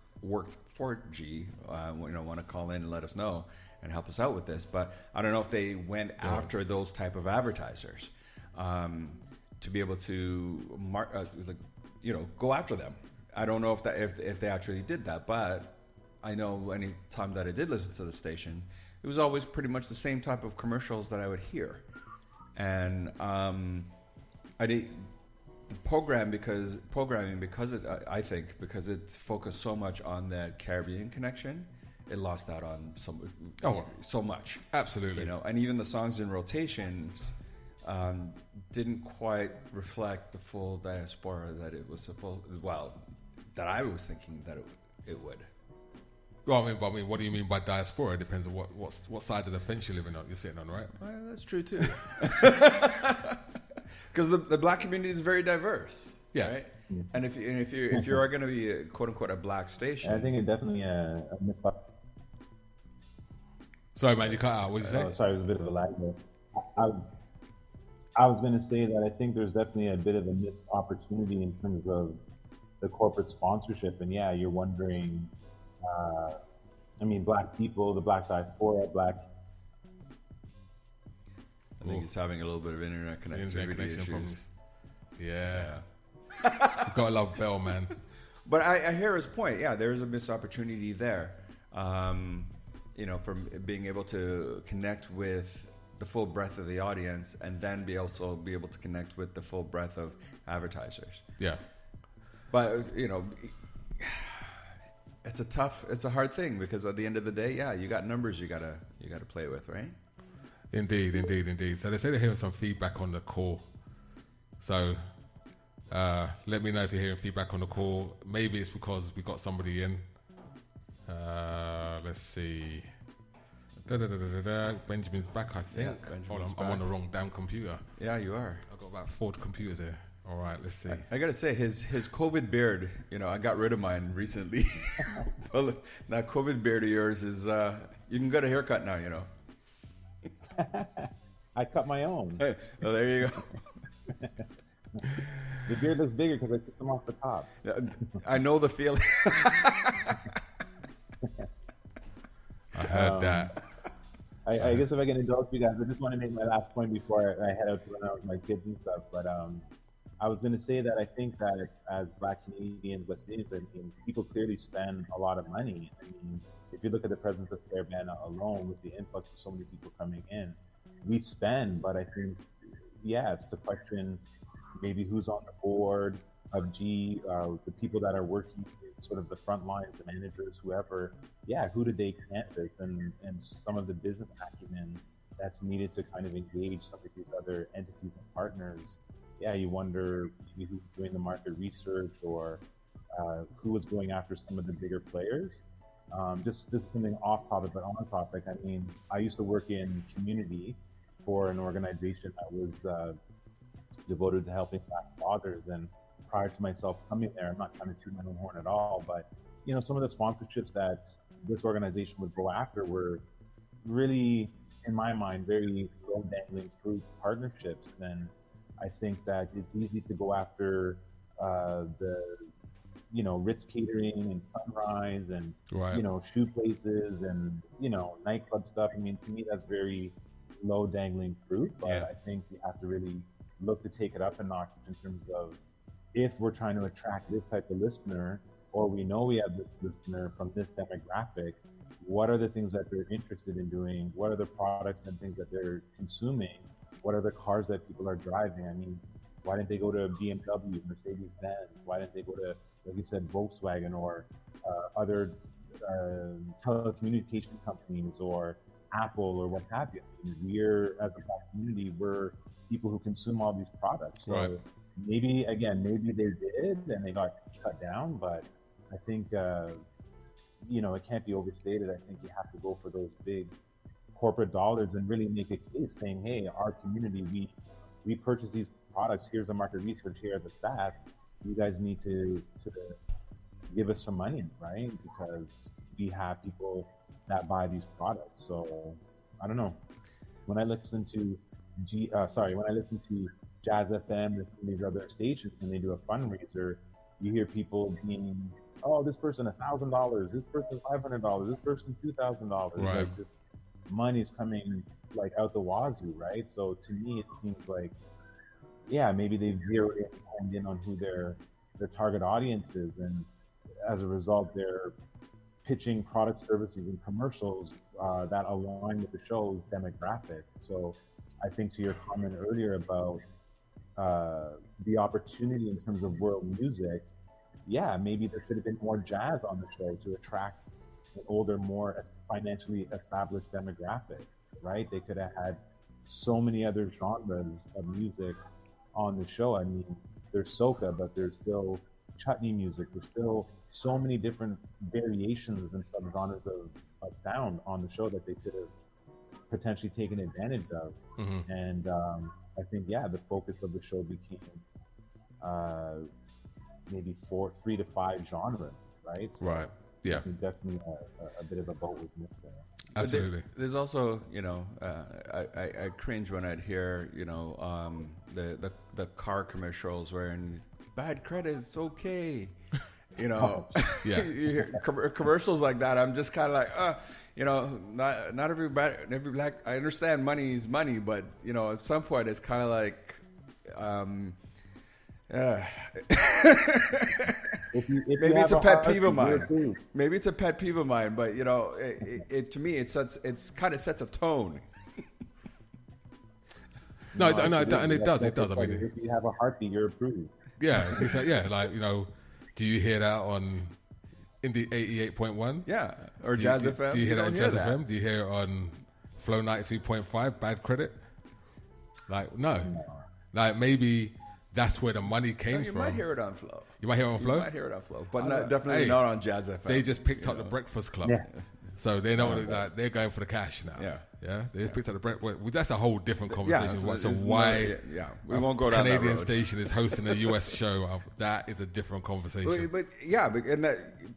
for G, want to call in and let us know and help us out with this. But I don't know if they went after those type of advertisers to be able to go after them. I don't know if they actually did that, but I know any time that I did listen to the station, it was always pretty much the same type of commercials that I would hear. And I did the programming because it's focused so much on the Caribbean connection, it lost out on so much. Absolutely. And even the songs in rotation didn't quite reflect the full diaspora that it was that I was thinking that it would. Well, I mean, what do you mean by diaspora? It depends on what side of the fence you're sitting on, right? Well, that's true too. Because the black community is very diverse. Yeah. Right? And if you are going to be a, quote unquote a black station, I think it definitely a Sorry, man, you cut out. What did you say? Sorry, it was a bit of a lag there. I was going to say that I think there's definitely a bit of a missed opportunity in terms of the corporate sponsorship. And yeah, you're wondering, black people, the black diaspora, I think he's having a little bit of internet connection issues. Problems. Yeah. You gotta love Bell, man. But I hear his point. Yeah, there is a missed opportunity there. From being able to connect with the full breadth of the audience, and then be able to connect with the full breadth of advertisers. Yeah. But it's a hard thing, because at the end of the day, yeah, you got numbers you gotta play with, right? Indeed. So they say they're hearing some feedback on the call. So let me know if you're hearing feedback on the call. Maybe it's because we got somebody in. Let's see. Benjamin's back, I think. Yeah, hold on, I'm on the wrong damn computer. Yeah, you are. I've got about 4 computers here. All right, let's see. I gotta say, his COVID beard, I got rid of mine recently. But that COVID beard of yours is, you can get a haircut now, I cut my own. Hey, well, there you go. The beard looks bigger because I took them off the top. I know the feeling. I heard that. I guess if I can indulge you guys, I just want to make my last point before I head out to run out with my kids and stuff. But I was going to say that I think that as Black Canadians, West Indians, people clearly spend a lot of money. If you look at the presence of Caribana alone, with the influx of so many people coming in, we spend. But I think, it's a question maybe who's on the board of G, the people that are working sort of the front lines, the managers, whoever, who did they connect with, and some of the business acumen that's needed to kind of engage some of these other entities and partners. You wonder maybe who's doing the market research, or who was going after some of the bigger players. Just something off topic, but on topic. I used to work in community for an organization that was devoted to helping Black fathers, and prior to myself coming there, I'm not trying to toot my own horn at all, but some of the sponsorships that this organization would go after were really, in my mind, very low dangling fruit partnerships. And I think that it's easy to go after the Ritz Catering and Sunrise and shoe places and nightclub stuff. To me that's very low dangling fruit, but I think you have to really look to take it up a notch in terms of, if we're trying to attract this type of listener, or we know we have this listener from this demographic, what are the things that they're interested in doing? What are the products and things that they're consuming? What are the cars that people are driving? Why didn't they go to BMW, Mercedes-Benz? Why didn't they go to, like you said, Volkswagen, or other telecommunication companies, or Apple, or what have you? We're, as a Black community, we're people who consume all these products. So maybe they did and they got cut down, but I think, it can't be overstated. I think you have to go for those big corporate dollars and really make a case saying, hey, our community, we purchase these products. Here's the market research. Here are the stats. You guys need to give us some money, right? Because we have people that buy these products. So I don't know. When I listen to Jazz FM and these other stations, when they do a fundraiser, you hear people being, oh, this person $1,000, this person $500, this person $2,000. Right. Like, this money's coming like out the wazoo, right? So to me, it seems like, yeah, maybe they've zeroed in on who their target audience is, and as a result, they're pitching product, services, and commercials that align with the show's demographic. So I think to your comment earlier about the opportunity in terms of world music, yeah, maybe there should have been more jazz on the show to attract an older, more financially established demographic, right? They could have had so many other genres of music on the show. I mean, there's soca, but there's still chutney music. There's still so many different variations and subgenres of sound on the show that they could have potentially taken advantage of. Mm-hmm. And I think, yeah, the focus of the show became maybe 3 to 5 genres, right? So right. Yeah. I think definitely a bit of a boat was missed there. Absolutely. There's also, I cringe when I'd hear, the car commercials where bad credit, it's okay. Yeah. You hear commercials like that. I'm just kind of like, not every black. I understand money is money, but at some point it's kind of like, maybe it's a pet peeve of mine. Maybe it's a pet peeve of mine, but it to me it's kind of sets a tone. No, and it does. It does. I mean, if you have a heartbeat, you're approved. Yeah, like do you hear that in the 88.1? Yeah, or Jazz FM. Do you hear that on Jazz FM? Do you hear it on Flow 93.5? Bad credit? Like no. Like maybe that's where the money came from. You might hear it on Flow. You might hear it on Flow? You might hear it on Flow, but definitely not on Jazz FM. They just picked up the Breakfast Club. Yeah. So they know that they're going for the cash now. Yeah. They just picked up the breakfast. Well, that's a whole different conversation. So why we won't go down Canadian that road. station is hosting a US show, that is a different conversation. But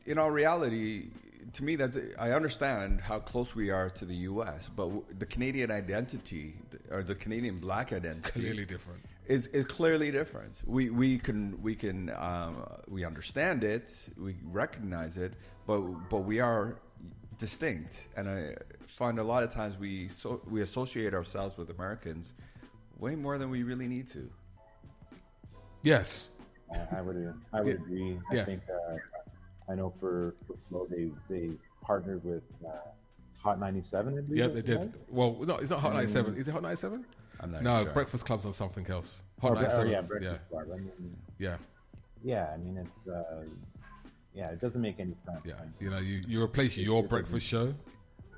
in all reality, to me, I understand how close we are to the US, but the Canadian identity, or the Canadian black identity, clearly different. Is clearly different. We understand it, we recognize it, but we are distinct, and I find a lot of times we associate ourselves with Americans way more than we really need to. Yes, I would agree. I think I know for Flow they partnered with Hot 97. I believe, yeah, they did. Right? Well, no, it's not Hot 97. Is it Hot 97? I'm not no, sure. Breakfast Club's on something else. Hot 97. Yeah, Breakfast Club. I mean, yeah. I mean, it's. Yeah, it doesn't make any sense. Yeah, you replace your breakfast show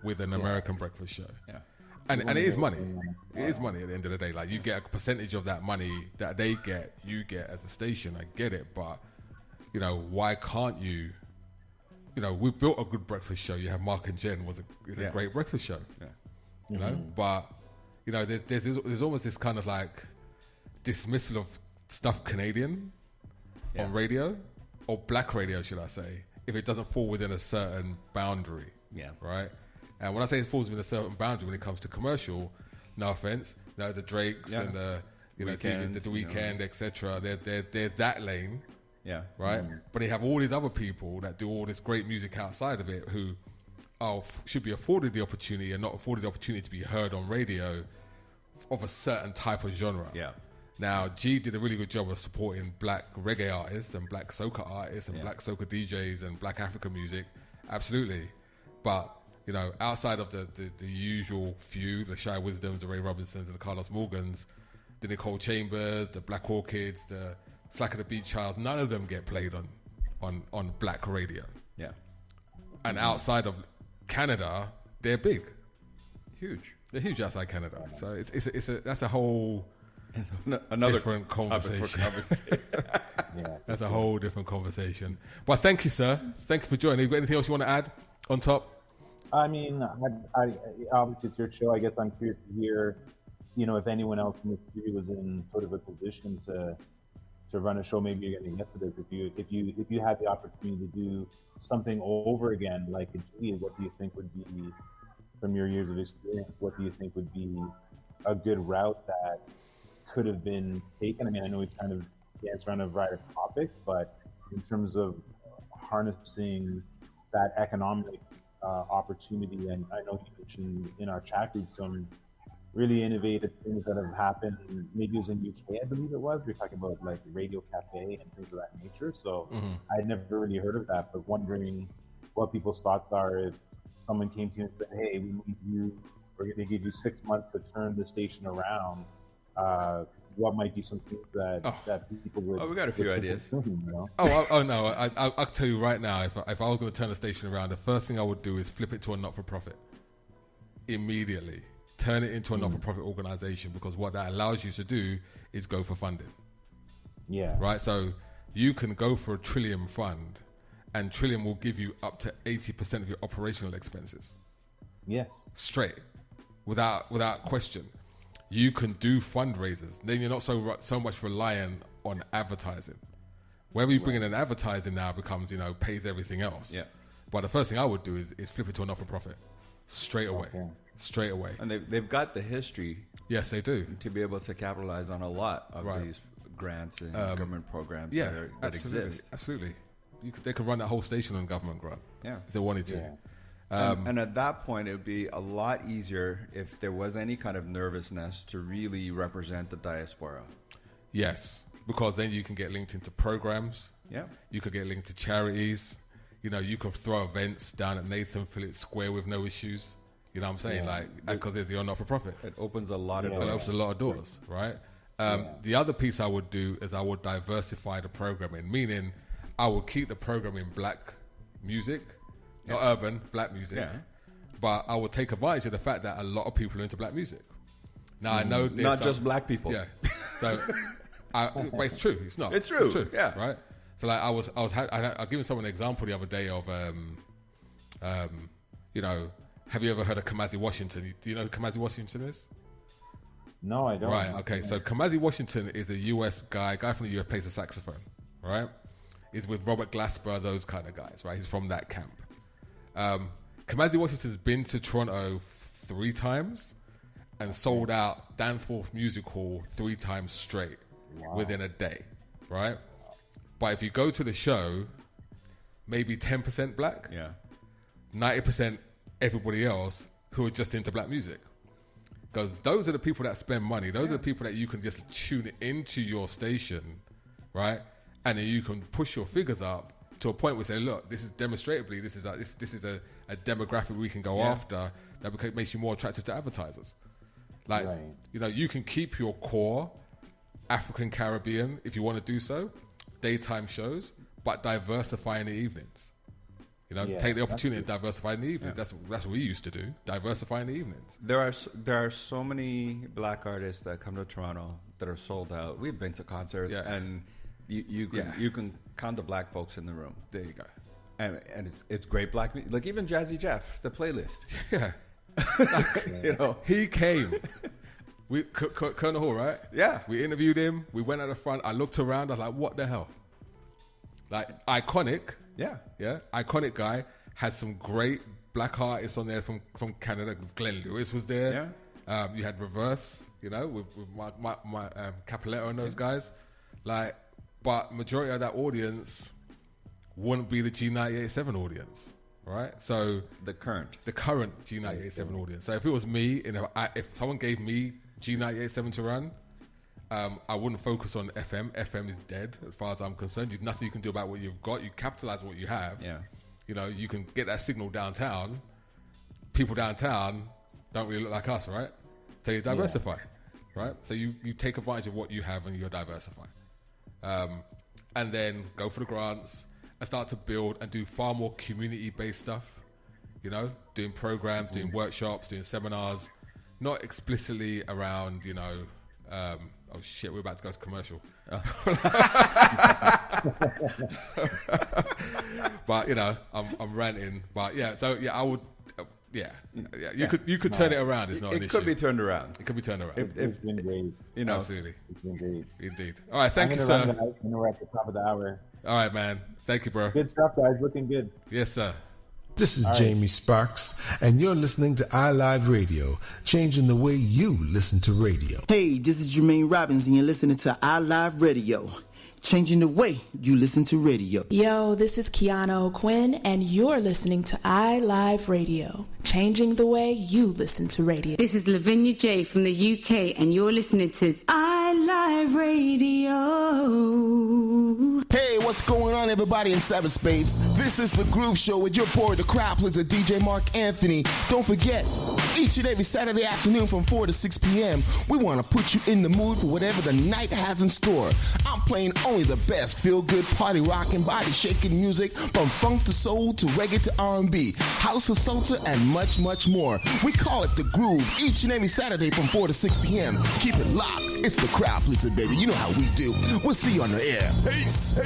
with an American breakfast show. Yeah, and it is money. It is money at the end of the day. Like you get a percentage of that money that they get, you get as a station. I get it, but why can't you? We built a good breakfast show. You have Mark and Jen is a great breakfast show. Yeah, but there's almost this kind of like dismissal of stuff Canadian on radio. Or black radio, should I say, if it doesn't fall within a certain boundary. Yeah. Right? And when I say it falls within a certain boundary when it comes to commercial, no offense, the Drakes and the Weekend, etc. There's that lane. Yeah. Right? But they have all these other people that do all this great music outside of it who should be afforded the opportunity and not afforded the opportunity to be heard on radio of a certain type of genre. Yeah. Now, G did a really good job of supporting black reggae artists and black soca artists and black soca DJs and black African music. Absolutely. But, outside of the usual few, the Shy Wisdoms, the Ray Robinsons and the Carlos Morgans, the Nicole Chambers, the Black Orchids, the Slacker the Beat Child, none of them get played on black radio. Yeah. And outside of Canada, they're big. Huge. They're huge outside Canada. So that's a whole... another different conversation. Yeah, that's a whole different conversation. But thank you, sir. Thank you for joining. You got anything else you want to add on top? I mean, I obviously it's your show. I guess I'm curious to hear if anyone else in the studio was in sort of a position to run a show, maybe you're going to get to this. If you had the opportunity to do something over again, like a G, what do you think would be, from your years of experience, what do you think would be a good route that could have been taken? I mean, I know we've kind of danced around a variety of topics, but in terms of harnessing that economic opportunity, and I know you mentioned in our chat group some really innovative things that have happened. Maybe it was in UK, I believe it was. We were talking about like Radio Cafe and things of that nature. So I'd never really heard of that, but wondering what people's thoughts are if someone came to you and said, hey, we're going to give you 6 months to turn the station around. What might be some things that people would... Oh, we got a few ideas. No, I'll tell you right now, if I was going to turn the station around, the first thing I would do is flip it to a not-for-profit. Immediately. Turn it into a not-for-profit organization, because what that allows you to do is go for funding. Yeah. Right? So you can go for a Trillium fund, and Trillium will give you up to 80% of your operational expenses. Yes. Straight. Without question. You can do fundraisers. Then you're not so much reliant on advertising. Wherever you bring in an advertising now becomes, pays everything else. Yeah. But the first thing I would do is flip it to a not-for-profit. Straight away. Okay. Straight away. And they've got the history. Yes, they do. To be able to capitalize on a lot of these grants and government programs that exist. Absolutely. They could run that whole station on government grant. Yeah. If they wanted to. Yeah. And at that point, it would be a lot easier if there was any kind of nervousness to really represent the diaspora. Yes, because then you can get linked into programs. Yeah. You could get linked to charities. You could throw events down at Nathan Phillips Square with no issues. You know what I'm saying? Because you're not-for-profit. It opens a lot of doors. It opens a lot of doors, right? The other piece I would do is I would diversify the programming, meaning I would keep the programming black music, not urban, black music. Yeah. But I would take advantage of the fact that a lot of people are into black music. Now, I know there's not just black people. Yeah. So, but it's true. It's not. It's true. It's true. Yeah. Right? So, like, I giving someone an example the other day of, have you ever heard of Kamasi Washington? Do you know who Kamasi Washington is? No, I don't. Right, okay. So Kamasi Washington is a US guy from the US, plays the saxophone, right? He's with Robert Glasper, those kind of guys, right? He's from that camp. Kamasi Washington's been to Toronto 3 times and sold out Danforth Music Hall 3 times straight within a day, right? But if you go to the show, maybe 10% black, 90% everybody else who are just into black music. Because those are the people that spend money. Those are the people that you can just tune into your station, right? And then you can push your figures up to a point where you say, look, this is demonstratably, this is a demographic we can go after that makes you more attractive to advertisers. Like, you can keep your core African Caribbean if you want to do so, daytime shows, but diversify in the evenings. Take the opportunity to diversify in the evenings. Yeah. That's what we used to do. Diversify in the evenings. There are so many black artists that come to Toronto that are sold out. We've been to concerts, and you can count the black folks in the room. There you go. And it's great black music. Like even Jazzy Jeff, the playlist. Yeah. He came. Colonel Hall, right? Yeah. We interviewed him. We went at the front. I looked around. I was like, what the hell? Like, iconic. Yeah. Iconic guy. Had some great black artists on there from Canada. Glenn Lewis was there. Yeah. You had Reverse, with my Capoletto and those guys. Like, but majority of that audience wouldn't be the G987 audience, right? So the current G987 audience. So if it was me, if someone gave me G987 to run, I wouldn't focus on FM. FM is dead as far as I'm concerned. There's nothing you can do about what you've got. You capitalize on what you have. Yeah. You can get that signal downtown. People downtown don't really look like us, right? So you diversify, right? So you take advantage of what you have and you diversify. And then go for the grants and start to build and do far more community-based stuff. Doing programs, doing workshops, doing seminars, not explicitly around, oh shit, we're about to go to commercial. But I'm ranting. But I would Yeah. You could turn it around. It's not an issue. It could be turned around. It could be turned around. It's been great. You know, absolutely. It's been great. Indeed. All right, thank you, sir. And we're at the top of the hour. All right, man. Thank you, bro. Good stuff, guys. Looking good. Yes, sir. This is Jamie Sparks, and you're listening to iLive Radio, changing the way you listen to radio. Hey, this is Jermaine Robbins, and you're listening to iLive Radio, changing the way you listen to radio. Yo, this is Kiana O'Quinn, and you're listening to iLive Radio, changing the way you listen to radio. This is Lavinia J from the UK, and you're listening to iLive Radio. Hey, what's going on, everybody in cyberspace? This is The Groove Show with your boy, the crowd pleaser, DJ Mark Anthony. Don't forget, each and every Saturday afternoon from 4 to 6 p.m., we want to put you in the mood for whatever the night has in store. I'm playing only the best feel-good party rocking, body-shaking music from funk to soul to reggae to R&B, house to salsa, and much, much more. We call it The Groove each and every Saturday from 4 to 6 p.m. Keep it locked. It's the crowd pleaser, baby. You know how we do. We'll see you on the air. Peace.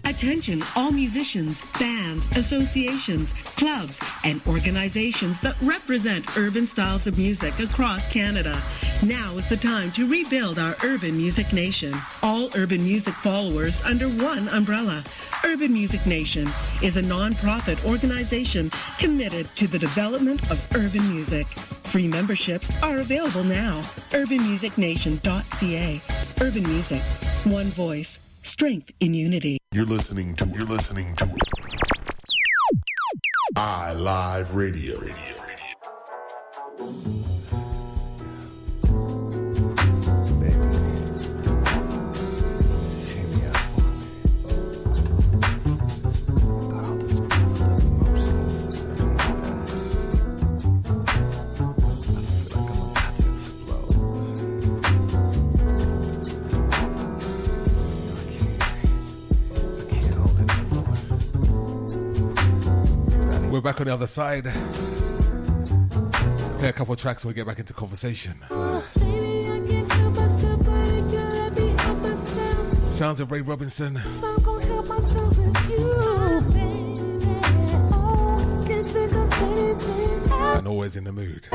Attention, all musicians, bands, associations, clubs, and organizations that represent urban styles of music across Canada. Now is the time to rebuild our urban music nation. All urban music followers under one umbrella. Urban Music Nation is a non-profit organization committed to the development of urban music. Free memberships are available now. urbanmusicnation.ca. Urban music. One voice. Strength in unity. You're listening to iLive Radio. We're back on the other side. Play a couple of tracks and we get back into conversation. Sounds of Ray Robinson. And always in the mood.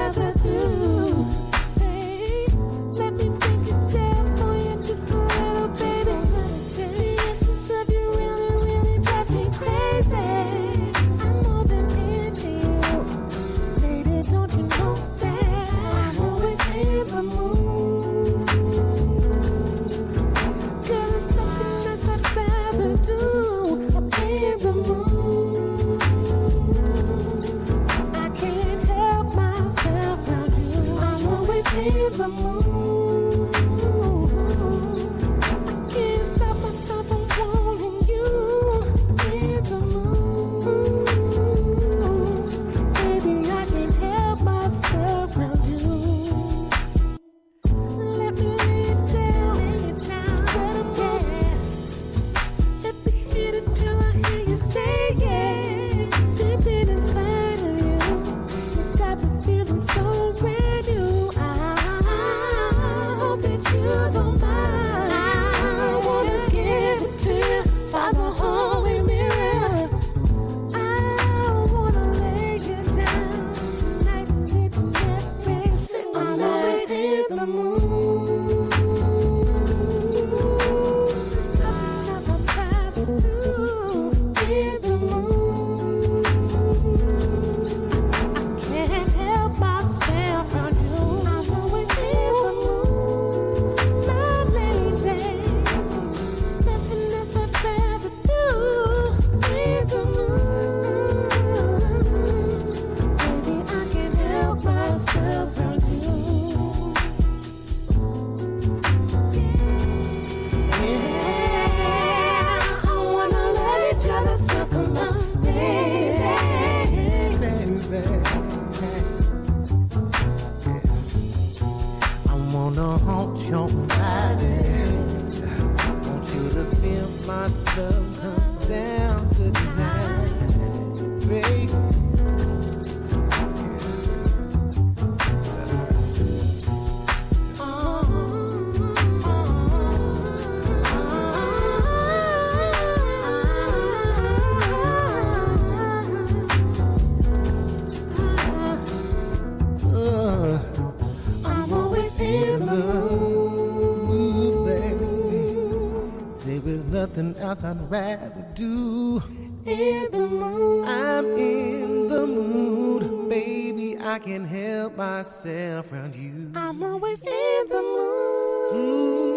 rather do. In the mood. I'm in the mood. Baby, I can't help myself around you. I'm always in the mood.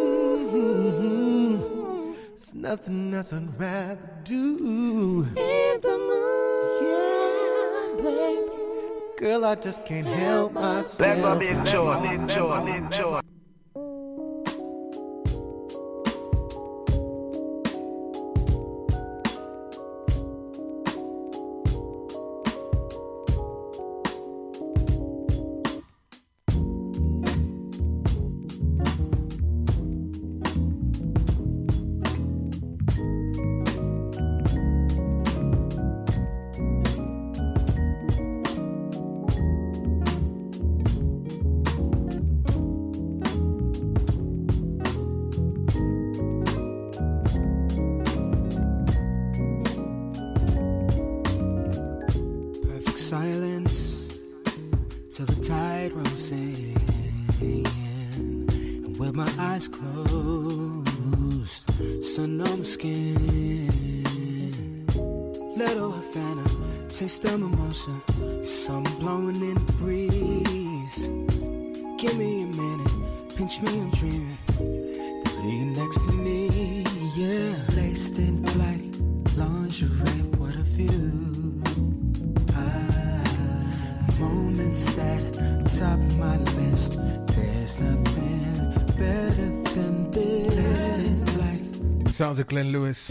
Mm-hmm. There's nothing else I'd rather do. In the mood. Yeah, baby. Girl, I just can't help myself. Back by Big Joy, Big Joy, Big Joy. Sounds of Glenn Lewis.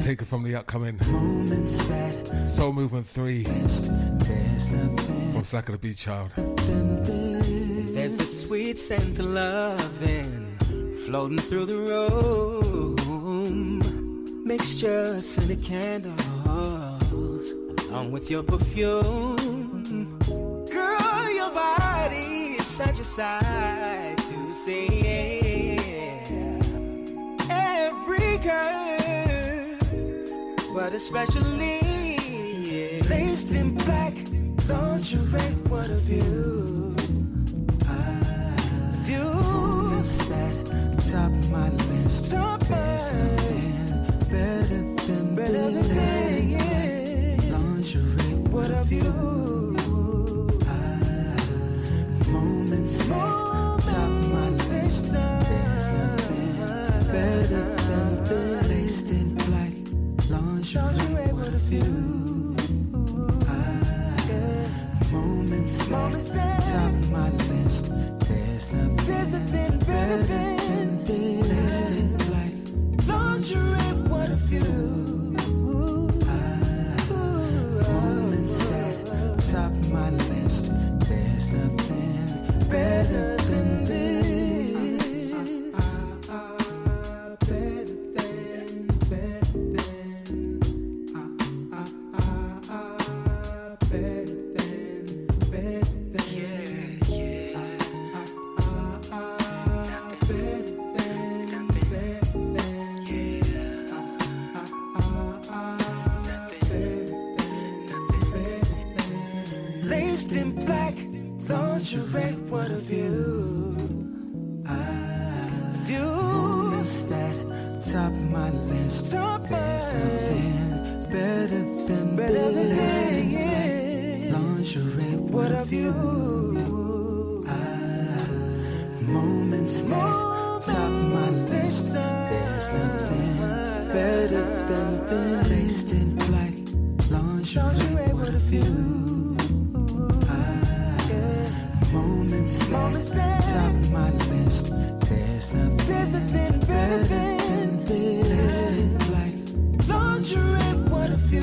Take it from the upcoming Soul Movement 3 from Slack of the Beat Child. There's the sweet scent of loving floating through the room. Mixture scented candles along with your perfume. Girl, your body is such a sight to see. Every curve, but especially laced in black. Don't you rate what a view? Moments that top of my list. There's nothing better than this. Lingerie, what a view. Moments that top of my list. There's nothing better than the laced in black lingerie. What a view. Moments that top of my list. There's nothing better than the laced in black lingerie. What a view. Moments that top of my list. There's nothing better than this. Laced in black lingerie, what a view. Moments that top of my list. There's nothing better than the laced in black lingerie, what a view. Moments that top of my list. There's nothing better than the laced in black lingerie, what a view. Moments that top of my list. There's nothing better than the laced in black lingerie, what a view.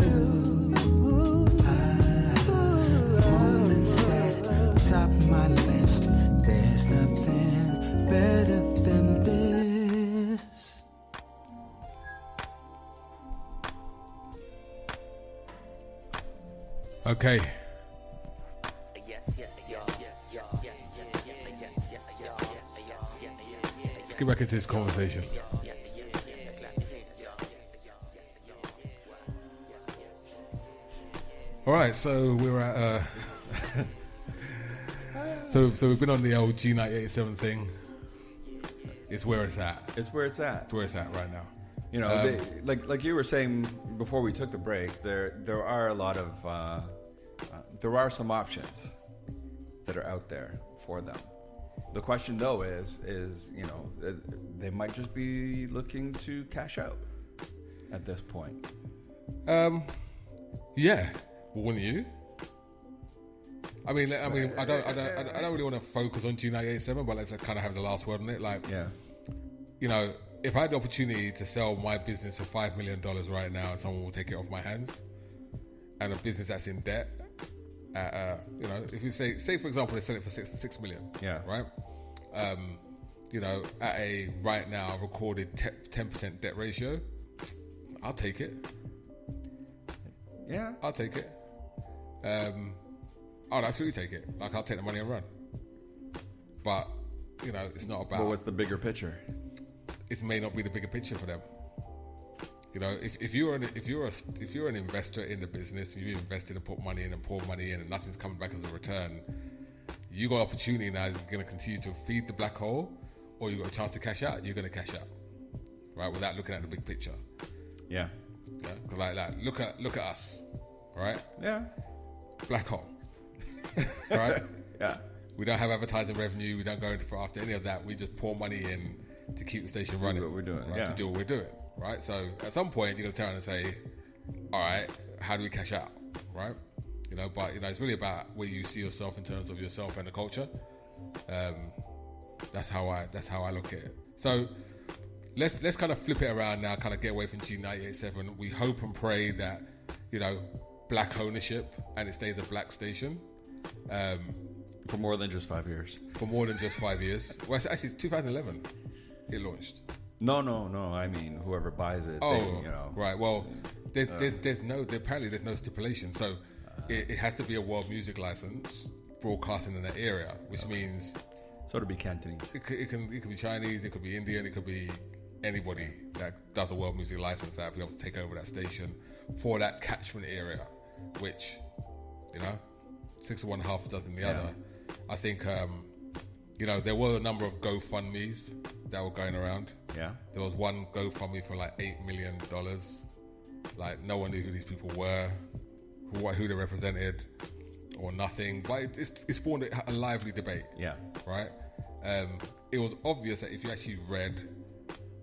Moments that top of my list. There's nothing better than this. Okay. Let's get back into this conversation. All right, so we're at so we've been on the old G987 thing. It's where it's at. It's where it's at. It's where it's at right now. You know, like you were saying before we took the break, there are a lot of there are some options that are out there for them. The question though is you know, they might just be looking to cash out at this point. Yeah, well, wouldn't you? I mean, I don't really want to focus on G987, but let's kind of have the last word on it. Like, yeah, you know, if I had the opportunity to sell my business for $5 million right now, and someone will take it off my hands, and a business that's in debt, you know, if you say for example they sell it for $6 million, yeah, right, you know, at a right now recorded 10% debt ratio, I'll take it. Yeah, I'll take it. I'd absolutely take it. Like, I'll take the money and run. But, you know, it's not about... But what's the bigger picture? It may not be the bigger picture for them. You know, if you're an investor in the business, and you've invested and put money in and poured money in and nothing's coming back as a return, you got opportunity now. You're going to continue to feed the black hole, or you got a chance to cash out. You're going to cash out, right? Without looking at the big picture. Yeah. Yeah. Like look at us, right? Yeah. Black hole. Right? Yeah. We don't have advertising revenue. We don't go into for after any of that. We just pour money in to keep the station running. What we're doing, right? To do what we're doing, right? So at some point you're gonna turn around and say, "All right, how do we cash out?" Right? You know, but you know, it's really about where you see yourself in terms of yourself and the culture. That's how I look at it. So let's kind of flip it around now. Kind of get away from G987. We hope and pray that, you know, black ownership and it stays a black station. For more than just 5 years. For more than just 5 years. Well, actually, it's 2011 it launched. No. I mean, whoever buys it. Oh, they, you know, right. Well, there's no stipulation. So it has to be a world music license broadcasting in that area, which means. So it'll be Cantonese. It can be Chinese. It could be Indian. It could be anybody that does a world music license that will be able to take over that station for that catchment area, which, you know, 6 of one, half dozen the other. I think, you know, there were a number of GoFundMes that were going around. Yeah. There was one GoFundMe for like $8 million. Like, no one knew who these people were, who they represented, or nothing. But it spawned a lively debate. Yeah. Right? It was obvious that if you actually read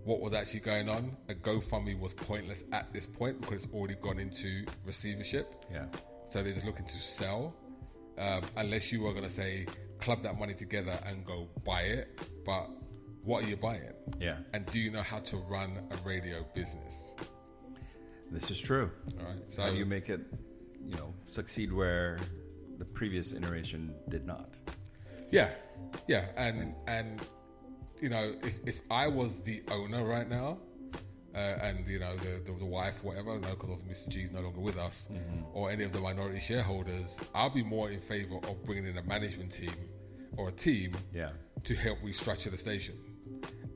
what was actually going on, a GoFundMe was pointless at this point because it's already gone into receivership. Yeah. So they're just looking to sell. Unless you were going to say, club that money together and go buy it. But what are you buying? Yeah. And do you know how to run a radio business? This is true. All right. So how do you make it, you know, succeed where the previous iteration did not? Yeah. Yeah. And you know, if I was the owner right now, and you know the wife, whatever, because Mr. G is no longer with us, or any of the minority shareholders, I'll be more in favour of bringing in a management team or a team to help restructure the station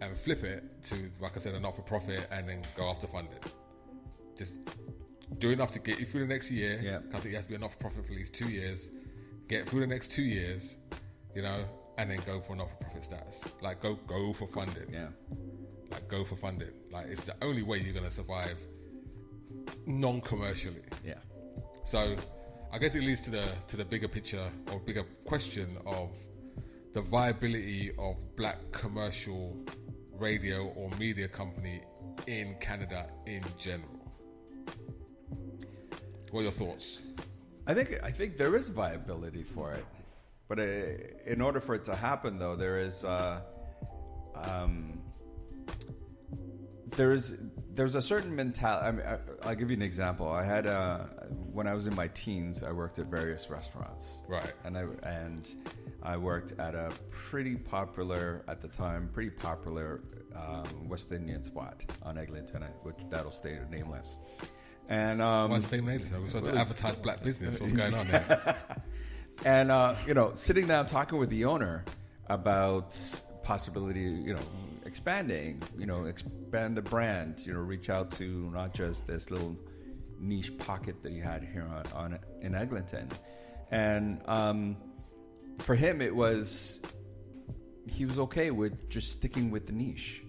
and flip it to, like I said, a not-for-profit, and then go after funding. Just do enough to get you through the next year. Yeah, I think you have to be a not-for-profit for at least 2 years. Get through the next 2 years, you know, and then go for not-for-profit status. Like go for funding. Yeah. Like, go for funding. Like, it's the only way you're going to survive non-commercially. Yeah. So, I guess it leads to the bigger picture or bigger question of the viability of black commercial radio or media company in Canada in general. What are your thoughts? I think there is viability for it, but in order for it to happen, though, there's a certain mentality. I mean, I'll give you an example. I had when I was in my teens, I worked at various restaurants. Right. And I worked at a pretty popular West Indian spot on Eglinton, which that'll stay nameless. And why stay nameless? We're supposed to advertise black business. What's going on there? And you know, sitting down talking with the owner about possibility, you know, expanding, you know, expand the brand, you know, reach out to not just this little niche pocket that he had here in Eglinton. And for him, it was he was okay with just sticking with the niche.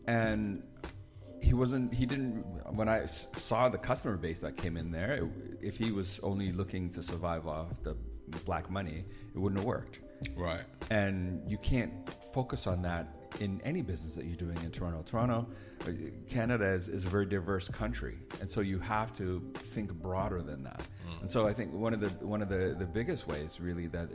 And when I saw the customer base that came in there, if he was only looking to survive off the black money, it wouldn't have worked. Right. And you can't focus on that in any business that you're doing in Toronto. Canada is a very diverse country, and so you have to think broader than that. And so I think one of the biggest ways really that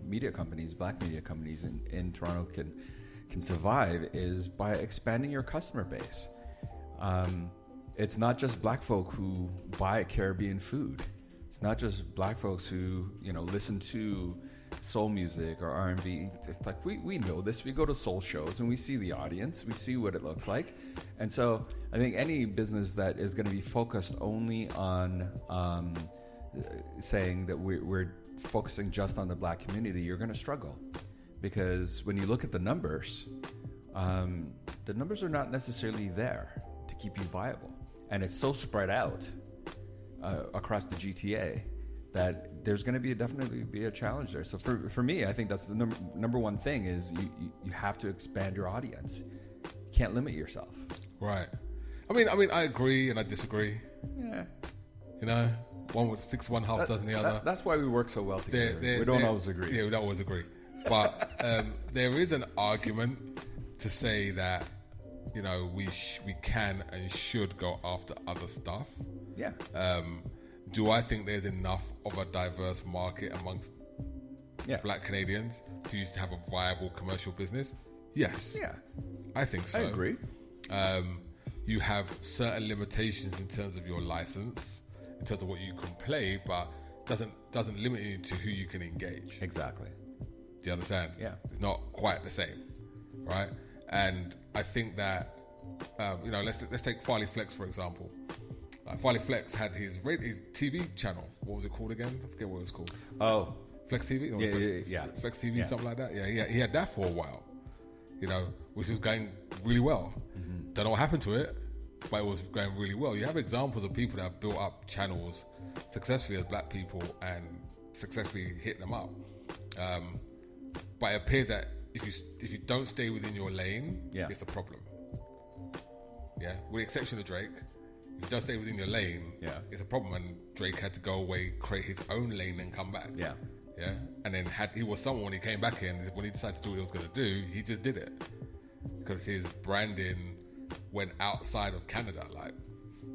media companies, black media companies in Toronto can survive is by expanding your customer base. It's not just black folk who buy Caribbean food. It's not just black folks who listen to soul music or R&B. It's like we know this. We go to soul shows and we see the audience. We see what it looks like. And so I think any business that is going to be focused only on saying that we're focusing just on the black community, you're going to struggle. Because when you look at the numbers are not necessarily there to keep you viable. And it's so spread out across the GTA that there's going to definitely be a challenge there. So for me, I think that's the number one thing is you have to expand your audience. You can't limit yourself. Right. I mean, I agree and I disagree. Yeah. One with six, one half dozen the other. That's why we work so well together. We don't always agree. Yeah, we don't always agree. But there is an argument to say that we can and should go after other stuff. Yeah. Do I think there's enough of a diverse market amongst black Canadians for you to have a viable commercial business? Yes. Yeah. I think so. I agree. You have certain limitations in terms of your license, in terms of what you can play, but doesn't limit you to who you can engage. Exactly. Do you understand? Yeah. It's not quite the same, right? And I think that, let's take Farley Flex, for example. Farley Flex had his TV channel. What was it called again? I forget what it was called. Oh. Flex TV? Flex TV, something like that. Yeah, he had that for a while, which was going really well. Mm-hmm. Don't know what happened to it, but it was going really well. You have examples of people that have built up channels successfully as black people and successfully hit them up. But it appears that if you don't stay within your lane, it's a problem. Yeah, with the exception of Drake, if you don't stay within your lane, it's a problem. And Drake had to go away, create his own lane, and come back. Yeah, and then he was someone when he came back in. When he decided to do what he was going to do, he just did it because his branding went outside of Canada. Like,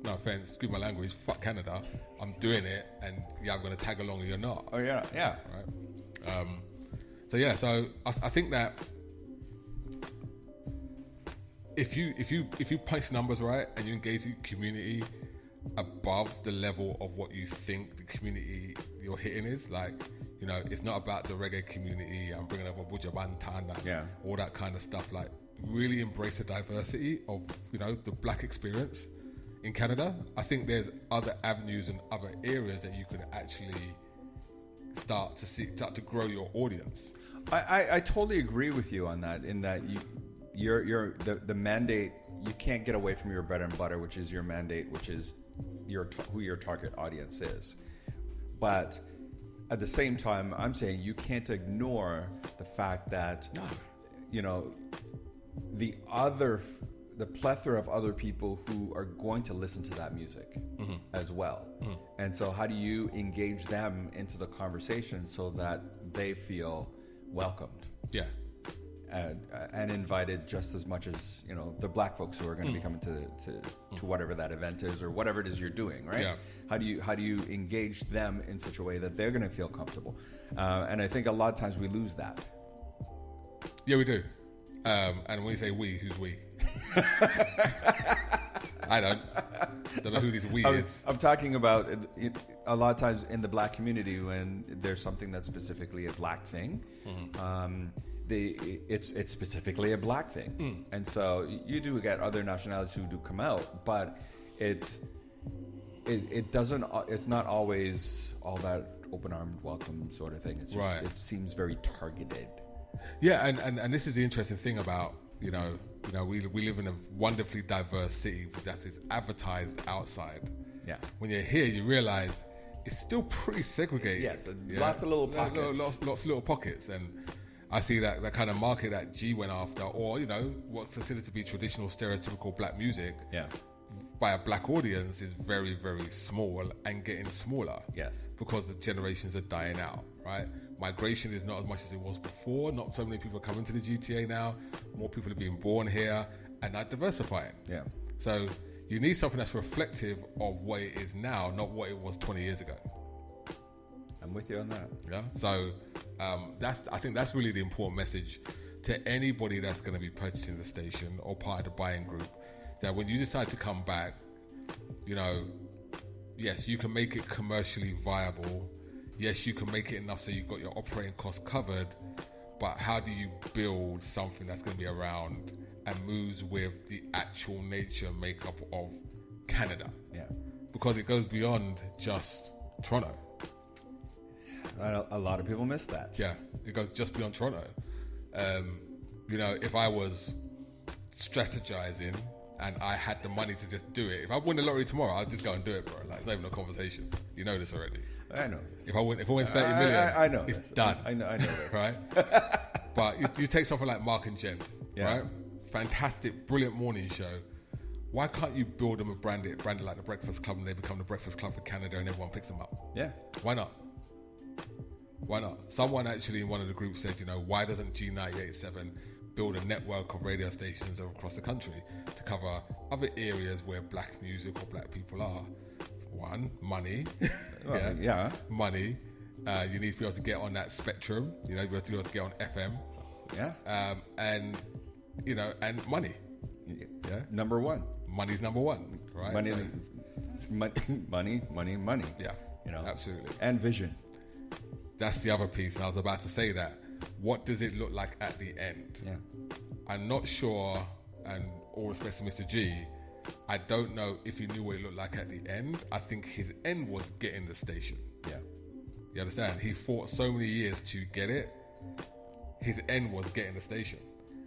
no offense, excuse my language, fuck Canada. I'm doing it, and I'm going to tag along, or you're not. Oh yeah. Right. So I think that if you punch numbers right and you engage the community above the level of what you think the community you're hitting is, like, it's not about the reggae community, I'm bringing over Buja Bantana, all that kind of stuff. Like, really embrace the diversity of the black experience in Canada. I think there's other avenues and other areas that you could actually start to grow your audience. I totally agree with you on that. In that you're the mandate, you can't get away from your bread and butter, which is your mandate, which is who your target audience is. But at the same time, I'm saying you can't ignore the fact that the plethora of other people who are going to listen to that music as well. And so how do you engage them into the conversation so that they feel welcomed? Yeah. And invited just as much as the black folks who are going to be coming to whatever that event is or whatever it is you're doing, right? Yeah. How do you engage them in such a way that they're going to feel comfortable? And I think a lot of times we lose that. Yeah, we do. And when you say we, who's we? I don't know who this we is. I'm talking about a lot of times in the black community when there's something that's specifically a black thing. It's specifically a black thing, and so you do get other nationalities who do come out, but it's not always all that open-armed welcome sort of thing. It's just, right. It seems very targeted. Yeah, and this is the interesting thing about we live in a wonderfully diverse city that is advertised outside. Yeah, when you're here, you realize it's still pretty segregated. Yes, lots of little pockets. Lots of little pockets, and I see that kind of market that G went after, or, you know, what's considered to be traditional stereotypical black music by a black audience is very, very small and getting smaller. Yes. Because the generations are dying out, right? Migration is not as much as it was before. Not so many people are coming to the GTA now. More people are being born here and not diversifying. Yeah. So you need something that's reflective of what it is now, not what it was 20 years ago. I'm with you on that. Yeah. So I think that's really the important message to anybody that's going to be purchasing the station or part of the buying group. That when you decide to come back, you know, yes, you can make it commercially viable. Yes, you can make it enough so you've got your operating costs covered. But how do you build something that's going to be around and moves with the actual nature and makeup of Canada? Yeah. Because it goes beyond just Toronto. A lot of people miss that. Yeah, it goes just beyond Toronto. You know, if I was strategizing and I had the money to just do it, if I win the lottery tomorrow, I'd just go and do it, bro. Like, it's not even a conversation. You know this already. I know this. If I win 30 million, I know it's this. done. I know this. Right? But you take something like Mark and Jen, right? Fantastic, brilliant morning show. Why can't you build them a branded like the Breakfast Club, and they become the Breakfast Club for Canada and everyone picks them up? Yeah. Why not? Why not? Someone actually in one of the groups said, you know, why doesn't G98.7 build a network of radio stations across the country to cover other areas where black music or black people are? One, money. Yeah. Money. You need to be able to get on that spectrum. You know, you have to be able to get on FM. Yeah. And, you know, and money. Yeah. Number one. Money's number one, right? Money. Yeah. You know, absolutely. And vision. That's the other piece. And I was about to say that. What does it look like at the end? Yeah. I'm not sure, and all respect to Mr. G, I don't know if he knew what it looked like at the end. I think his end was getting the station. Yeah. You understand? He fought so many years to get it. His end was getting the station.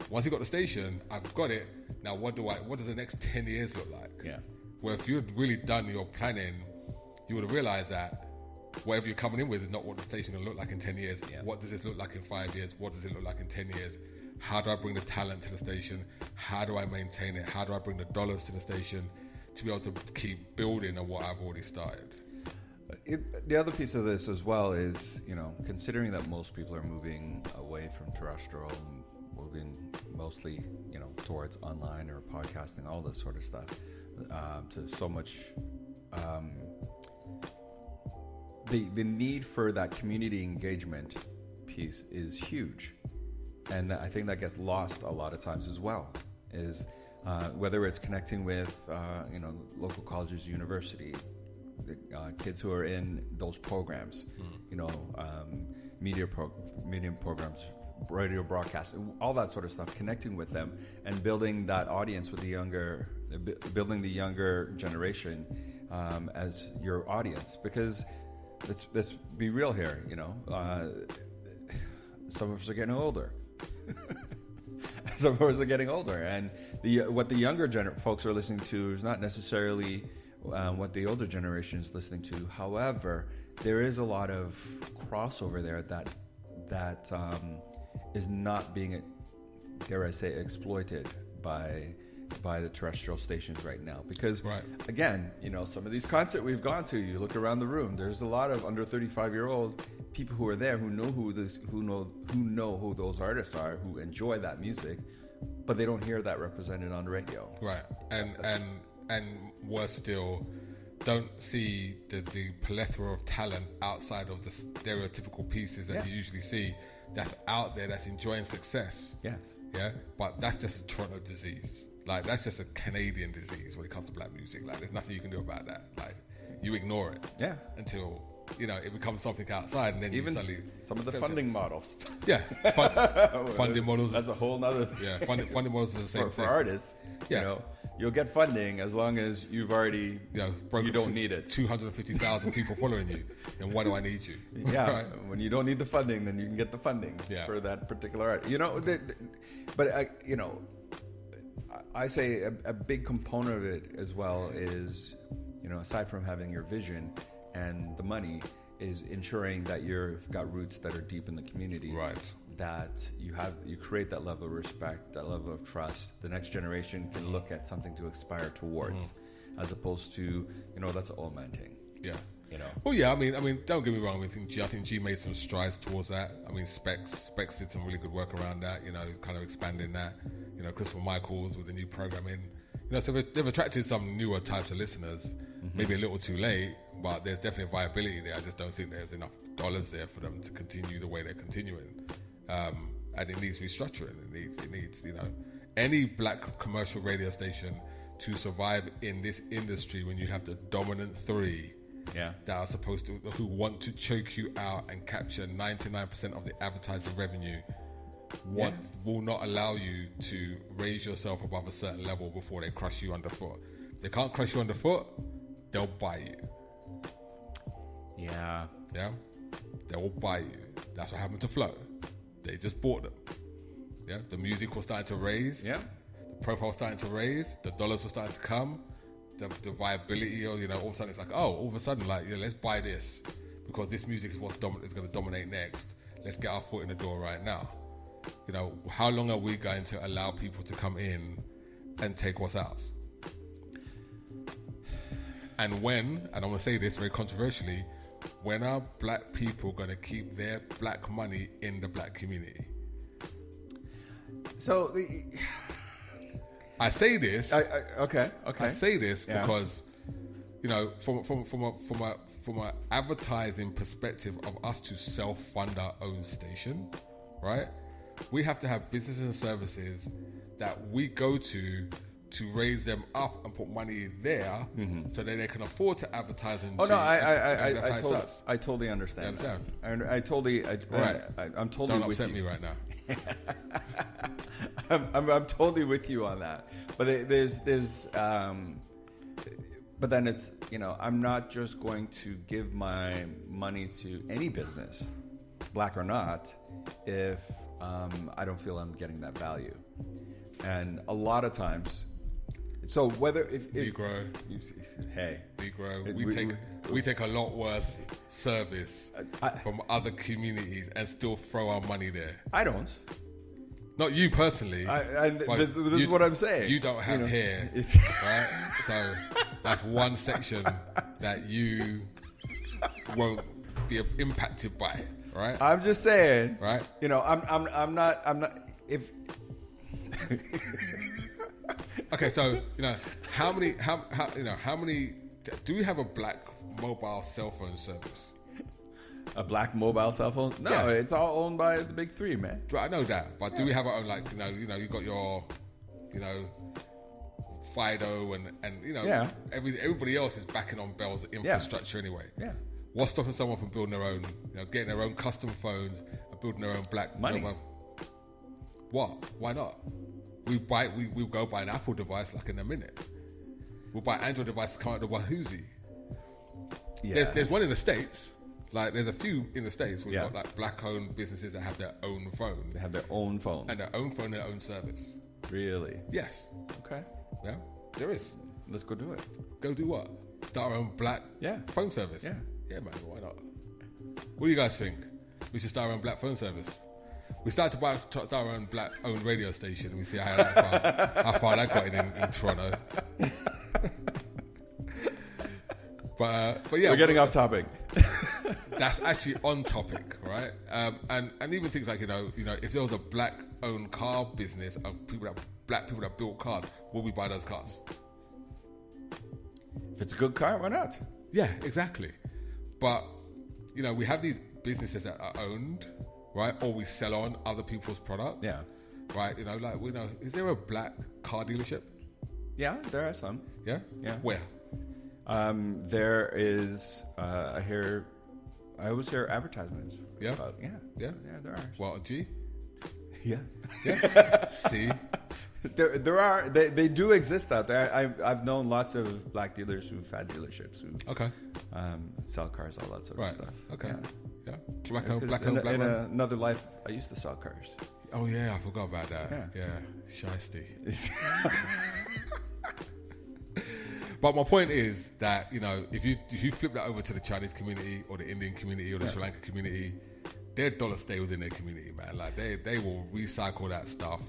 Once he got the station, I've got it. Now what does the next 10 years look like? Yeah. Well, if you had really done your planning, you would have realized that whatever you're coming in with is not what the station will look like in 10 years. Yeah. What does it look like in 5 years? What does it look like in 10 years? How do I bring the talent to the station? How do I maintain it? How do I bring the dollars to the station to be able to keep building on what I've already started? The other piece of this as well is, you know, considering that most people are moving away from terrestrial, moving mostly, you know, towards online or podcasting, all this sort of stuff, to so much... The need for that community engagement piece is huge, and I think that gets lost a lot of times as well. Is whether it's connecting with you know, local colleges, university, the kids who are in those programs, you know, media programs, radio broadcasts, all that sort of stuff. Connecting with them and building that audience with building the younger generation as your audience, because. Let's be real here, you know. Some of us are getting older. Some of us are getting older, and what the younger folks are listening to is not necessarily what the older generation is listening to. However, there is a lot of crossover there that is not being, dare I say, exploited by the terrestrial stations right now, because again, you know, some of these concerts we've gone to, you look around the room, there's a lot of under 35-year-old people who are there who know who those artists are, who enjoy that music, but they don't hear that represented on the radio, right? And worse still, don't see the plethora of talent outside of the stereotypical pieces that you usually see that's out there, that's enjoying success. Yes. Yeah, but that's just a Toronto disease. Like, that's just a Canadian disease when it comes to black music. Like, there's nothing you can do about that. Like, you ignore it. Yeah. Until, you know, it becomes something outside, and then even you suddenly... some of the funding models. Yeah. Funding models. That's a whole nother... Yeah, funding models are the same thing. For artists, you know, you'll get funding as long as you've already... You don't need it. 250,000 people following you. Then why do I need you? Yeah. Right? When you don't need the funding, then you can get the funding for that particular art. You know, but, you know... I say a big component of it as well is, you know, aside from having your vision and the money, is ensuring that you've got roots that are deep in the community. Right. that you create that level of respect, that level of trust. The next generation can look at something to aspire towards, as opposed to, that's an old man thing. Yeah. Well, yeah. I mean, don't get me wrong. I think G made some strides towards that. I mean, Specs did some really good work around that. Kind of expanding that. Christopher Michaels with the new programming. So they've attracted some newer types of listeners. Maybe a little too late, but there's definitely a viability there. I just don't think there's enough dollars there for them to continue the way they're continuing. And it needs restructuring. It needs any black commercial radio station to survive in this industry when you have the dominant three. Yeah. That are supposed to, who want to choke you out and capture 99% of the advertising revenue, will not allow you to raise yourself above a certain level before they crush you underfoot. If they can't crush you underfoot, they'll buy you. Yeah. Yeah? They will buy you. That's what happened to Flow. They just bought them. Yeah? The music was starting to raise. Yeah. The profile was starting to raise. The dollars were starting to come. The viability, or all of a sudden it's like, all of a sudden, let's buy this because this music is what's going to dominate next. Let's get our foot in the door right now. How long are we going to allow people to come in and take what's ours? And I'm going to say this very controversially, when are black people going to keep their black money in the black community? So I say this. Okay. I say this because, from an advertising perspective of us to self-fund our own station, right? We have to have businesses and services that we go to raise them up and put money there, so that they can afford to advertise. And I totally understand. That. And I'm totally Don't with upset you. me right now. I'm totally with you on that. But but then it's, I'm not just going to give my money to any business, black or not, if I don't feel I'm getting that value. And a lot from we take a lot worse service from other communities and still throw our money there. I don't. Not you personally. This is what I'm saying. You don't have hair, right? So that's one section that you won't be impacted by, right? I'm just saying, right? I'm not. If okay, so how many do we have a black mobile cell phone service? A black mobile cell phone? No, It's all owned by the big three, man. I know that, but do we have our own, you got your, Fido and everybody else is backing on Bell's infrastructure anyway. Yeah. What's stopping someone from building their own, getting their own custom phones and building their own black money? Mobile? What? Why not? We'll go buy an Apple device in a minute. We'll buy Android devices come out of the Wahoozy. Yeah. There's one in the States. There's a few in the States where you've got black-owned businesses that have their own phone. They have their own phone. And their own phone and their own service. Really? Yes. Okay. Yeah, there is. Let's go do it. Go do what? Start our own black phone service? Yeah. Yeah, man, why not? What do you guys think? We should start our own black phone service. We start our own black-owned radio station and we see how far that got in Toronto. But yeah, we're getting off topic. That's actually on topic, right? And even things like if there was a black-owned car business of black people that built cars, will we buy those cars? If it's a good car, why not? Yeah, exactly. But we have these businesses that are owned, right? Or we sell on other people's products. Yeah. Right? Is there a black car dealership? Yeah, there are some. Yeah? Yeah. Where? There is, I always hear advertisements. Yeah? Yeah, there are. Well, a G? Yeah. Yeah. See? There are, they do exist out there. I've known lots of black dealers who've had dealerships who sell cars, all that sort of stuff. Okay. Yeah. In another life, I used to sell cars. Oh yeah, I forgot about that. Yeah. Shiesty. But my point is that if you flip that over to the Chinese community or the Indian community or the Sri Lanka community, their dollars stay within their community, man. Like they will recycle that stuff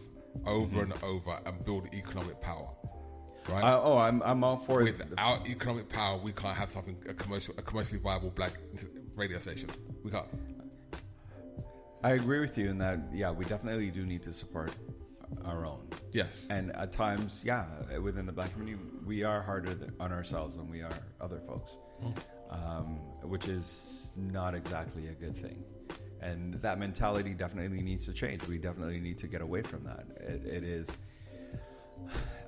over and over and build economic power. Right? I'm all for it. Without economic power, we can't have a commercially viable black radio station. We can't. I agree with you in that. Yeah, we definitely do need to support our own. Yes. And at times, within the black community, we are harder on ourselves than we are other folks, which is not exactly a good thing. And that mentality definitely needs to change. We definitely need to get away from that. It is,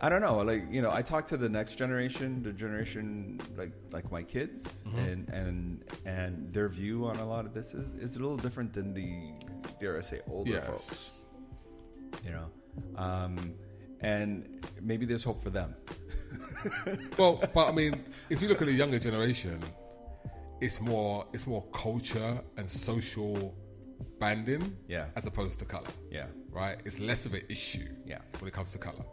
I don't know, like, you know, I talk to the next generation, the generation like my kids, and their view on a lot of this is a little different than the, dare I say, older folks. You know, and maybe there's hope for them. Well, but I mean, if you look at the younger generation, it's more culture and social banding, as opposed to color. Yeah, right. It's less of an issue. When it comes to color.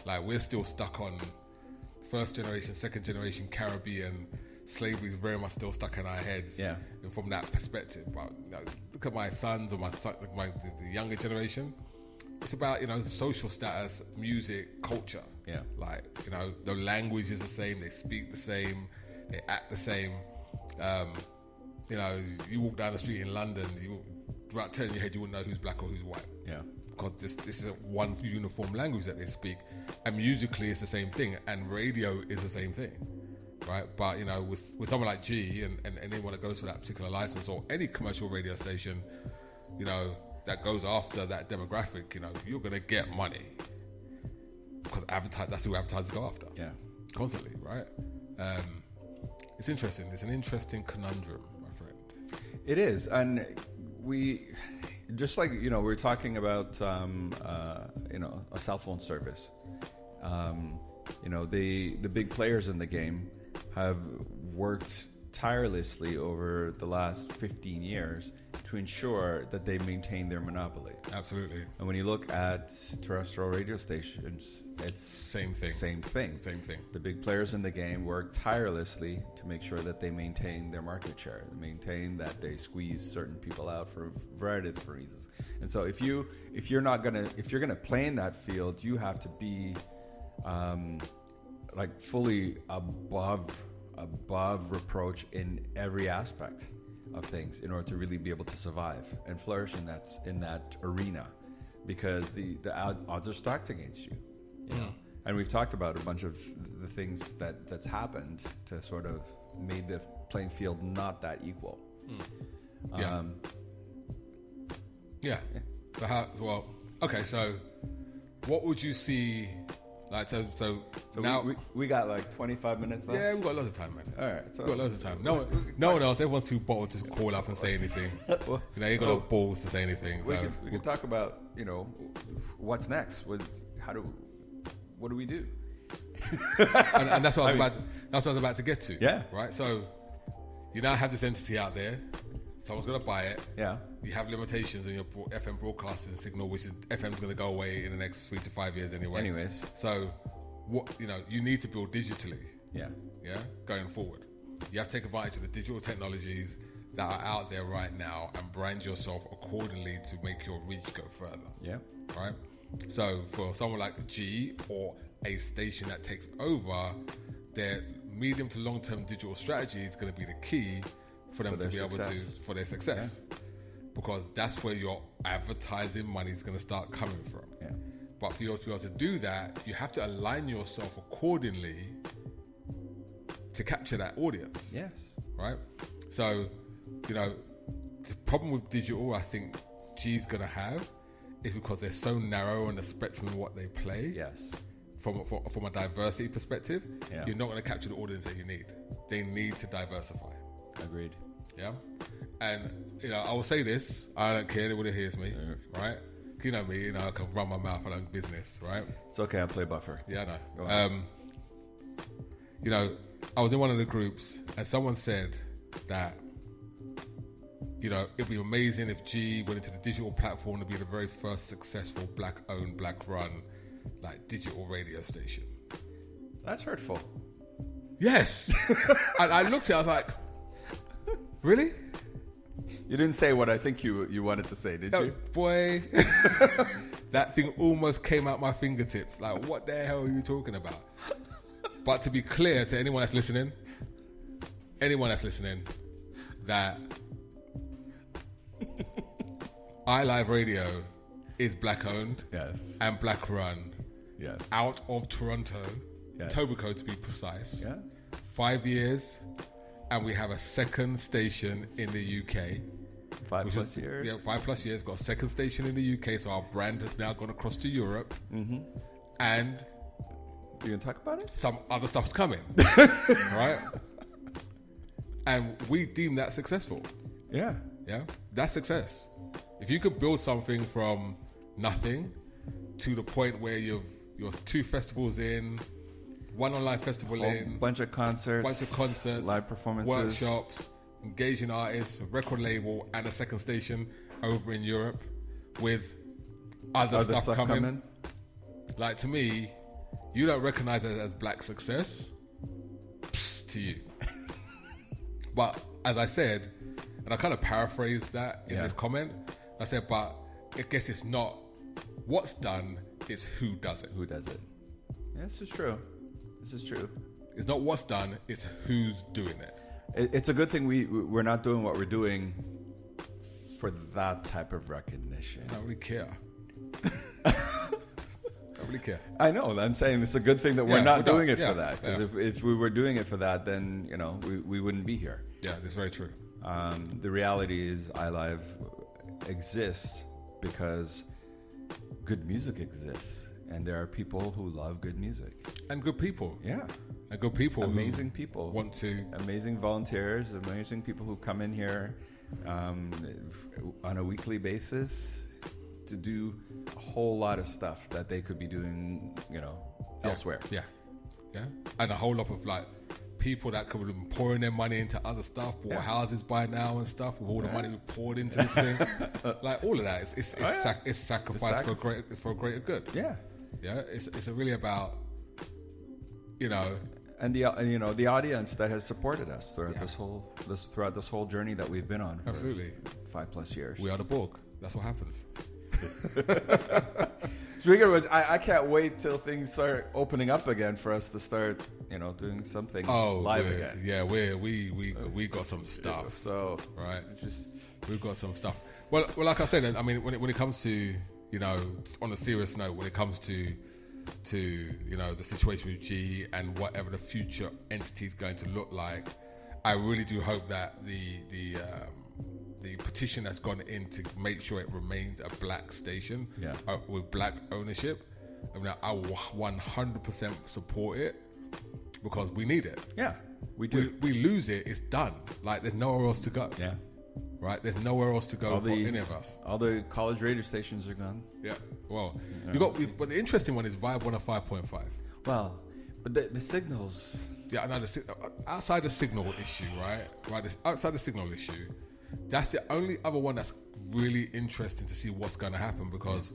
Like we're still stuck on first generation, second generation Caribbean. Slavery is very much still stuck in our heads. And from that perspective, but you know, look at my sons or the younger generation. It's about, you know, social status, music, culture. Like, you know, the language is the same, they speak the same, they act the same. You know, you walk down the street in London, without turning your head, you wouldn't know who's black or who's white. Because this is one uniform language that they speak, and musically it's the same thing, and radio is the same thing, right? But you know, with someone like G and anyone that goes for that particular license or any commercial radio station, you know, that goes after that demographic, you know, you're gonna get money because that's who advertisers go after. Constantly, right? It's interesting. It's an interesting conundrum, my friend. It is, and we. Just like, you know, we're talking about, you know, a cell phone service. You know, the big players in the game have worked tirelessly over the last 15 years to ensure that they maintain their monopoly. Absolutely. And when you look at terrestrial radio stations, it's same thing. The big players in the game work tirelessly to make sure that they maintain their market share, maintain that they squeeze certain people out for a variety of reasons. And so if you're gonna play in that field, you have to be like fully above reproach in every aspect of things in order to really be able to survive and flourish in that arena, because the odds are stacked against you. You know? And we've talked about a bunch of the things that's happened to sort of made the playing field not that equal. Well, okay, so what would you see? Like so now we got like 25 minutes left. Yeah, we've got lots of time, man. All right, so we've got loads of time. No one else. Everyone's too bold to call up and say anything. You know, you got no balls to say anything. We can talk about, you know, what's next. What do we do? and that's what I was about to get to. Yeah. Right. So you now have this entity out there. Someone's going to buy it. Yeah. You have limitations in your FM broadcasting signal, which is FM's going to go away in the next 3 to 5 years anyway. Anyways. So, you need to build digitally. Yeah. Going forward. You have to take advantage of the digital technologies that are out there right now and brand yourself accordingly to make your reach go further. Yeah. Right? So, for someone like G or a station that takes over, their medium to long-term digital strategy is going to be the key for them to be able to, for their success. Because that's where your advertising money is going to start coming from. But for you to be able to do that, you have to align yourself accordingly to capture that audience. Yes. Right? So, you know, the problem with digital, I think G's going to have is because they're so narrow on the spectrum of what they play. Yes. From a diversity perspective, Yeah. you're not going to capture the audience that you need. They need to diversify. Agreed. Yeah. And, you know, I will say this, I don't care, nobody hears me, right? You know me, you know, I can run my mouth on my own business, right? It's okay, I play buffer. Yeah, I know. You know, I was in one of the groups and someone said that, you know, it'd be amazing if G went into the digital platform to be the very first successful black-owned, black-run, like, digital radio station. That's hurtful. Yes. And I looked at it, I was like, really? You didn't say what I think you wanted to say, did you? Boy, that thing almost came out my fingertips. Like, what the hell are you talking about? But to be clear to anyone that's listening, that iLive Radio is black owned, yes, and black run, yes, out of Toronto, yes, Etobicoke to be precise. Yeah, 5 years, and we have a second station in the UK. 5+ years. Yeah, 5+ years. Got a second station in the UK, so our brand has now gone across to Europe, and you gonna talk about it? Some other stuff's coming, right? And we deem that successful. Yeah, that's success. If you could build something from nothing to the point where you're 2 festivals in, 1 online festival in, bunch of concerts, live performances, workshops, engaging artists, a record label, and a second station over in Europe with other stuff coming. Like, to me, you don't recognize it as black success. Psst, to you. But as I said, and I kind of paraphrased that in this comment, I said, but I guess it's not what's done, it's who does it. Who does it? Yeah, this is true. It's not what's done, it's who's doing it. It's a good thing we're not doing what we're doing for that type of recognition. I don't really care. I know. I'm saying it's a good thing that we're not doing it for that. Yeah. Because if we were doing it for that, then we wouldn't be here. Yeah, that's very true. The reality is, iLive exists because good music exists, and there are people who love good music and good people. Yeah, and good people. Amazing people want to. Amazing volunteers. Amazing people who come in here on a weekly basis to do a whole lot of stuff that they could be doing, elsewhere. Yeah. And a whole lot of people that could have been pouring their money into other stuff, bought houses by now and stuff, with all the money we poured into this thing. Like, all of that, it's sacrifice for a greater good. Yeah. It's really about, and the audience that has supported us throughout this whole journey that we've been on. For Absolutely. 5+ years. We are the Borg. That's what happens. Speaking of which, I can't wait till things start opening up again for us to start, doing something live again. Yeah, we got some stuff. So right, we've got some stuff. Well, like I said, I mean, when it comes to, on a serious note, when it comes to the situation with G and whatever the future entity is going to look like, I really do hope that the petition that's gone in to make sure it remains a black station with black ownership, I will 100% support it because we need it. Yeah, we do. We lose it, it's done. Like, there's nowhere else to go. Yeah. Right? There's nowhere else to go for any of us. All the college radio stations are gone. Yeah. Well, but the interesting one is Vibe 105.5. Well, but the signals. Yeah, I know. Outside the signal issue, right? Outside the signal issue, that's the only other one that's really interesting to see what's going to happen because,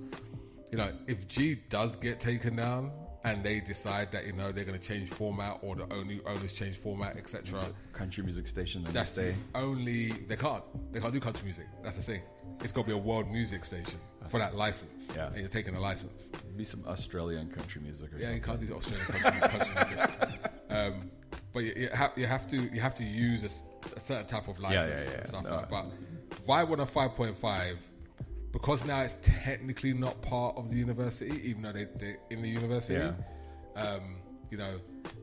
if G does get taken down and they decide that, they're going to change format or the owners change format, etc. Country music station. That's the only... They can't do country music. That's the thing. It's got to be a world music station for that license. Yeah. And you're taking a license. Be some Australian country music or something. You can't do Australian country music. But you have to use a certain type of license and stuff like that. But Vibe 105.5, because now it's technically not part of the university, even though they're in the university,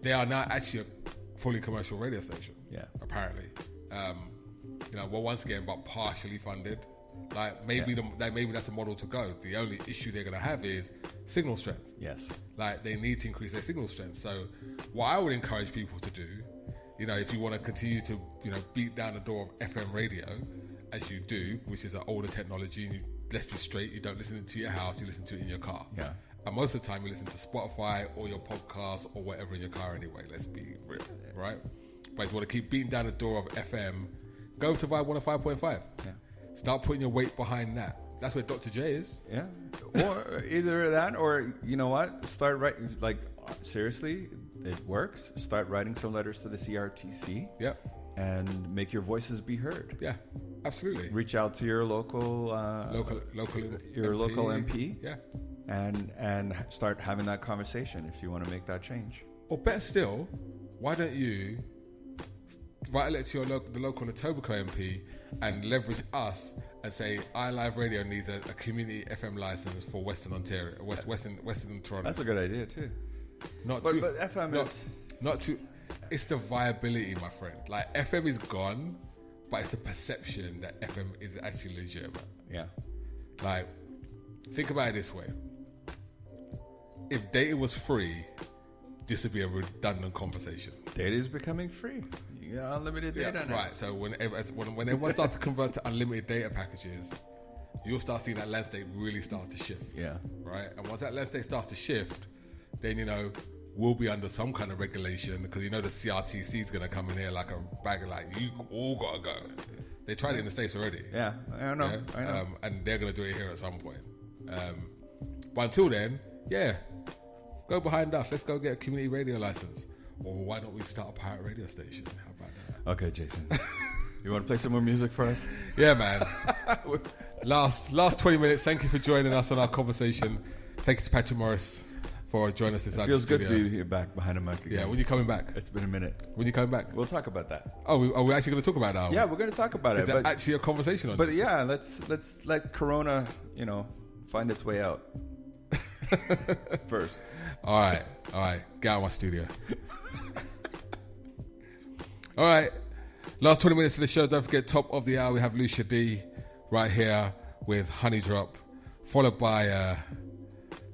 they are now actually a fully commercial radio station. Yeah. Apparently. Well, once again, but partially funded. Like, maybe that's the model to go. The only issue they're going to have is signal strength. Yes. Like, they need to increase their signal strength. So what I would encourage people to do, if you want to continue to, beat down the door of FM radio, as you do, which is an older technology, and let's be straight, you don't listen to it your house, you listen to it in your car. Yeah. And most of the time you listen to Spotify or your podcast or whatever in your car anyway, let's be real, right? But if you want to keep beating down the door of FM, go to Vibe 105.5. Yeah. Start putting your weight behind that. That's where Dr. J is. Yeah. Or either that, or you know what? Start writing. Like, seriously, it works. Start writing some letters to the CRTC. Yep. and make your voices be heard. Yeah, absolutely. Reach out to your local MP. Yeah, and start having that conversation if you want to make that change. Or better still, why don't you write a letter to the local Etobicoke MP and leverage us and say iLive Radio needs a community FM license for Western Ontario, Western Toronto. That's a good idea too. But FM is not too. It's the viability, my friend. Like FM is gone, but it's the perception that FM is actually legitimate. Yeah. Like, think about it this way: if data was free, this would be a redundant conversation. Data is becoming free. You got unlimited data now. Right. So when everyone starts to convert to unlimited data packages, you'll start seeing that landscape really start to shift. Yeah. Right. And once that landscape starts to shift, then we'll be under some kind of regulation because the CRTC is going to come in here like a bag of you all got to go. They tried it in the States already. Yeah, I know. Yeah? I know. And they're going to do it here at some point. But until then, go behind us. Let's go get a community radio license. Or why don't we start a pirate radio station? How about that? Okay, Jason. You want to play some more music for us? Yeah, man. Last 20 minutes. Thank you for joining us on our conversation. Thank you to Patrick Morris for joining us inside the studio. It feels good to be here back behind the mic again. Yeah, when are you coming back? It's been a minute. When are you coming back? We'll talk about that. Oh, are we actually going to talk about that? Yeah, we're going to talk about it. Is there actually a conversation on it? But yeah, let's let Corona, find its way out first. All right. Get out of my studio. All right. Last 20 minutes of the show. Don't forget, top of the hour, we have Lucia D right here with Honey Drop, followed by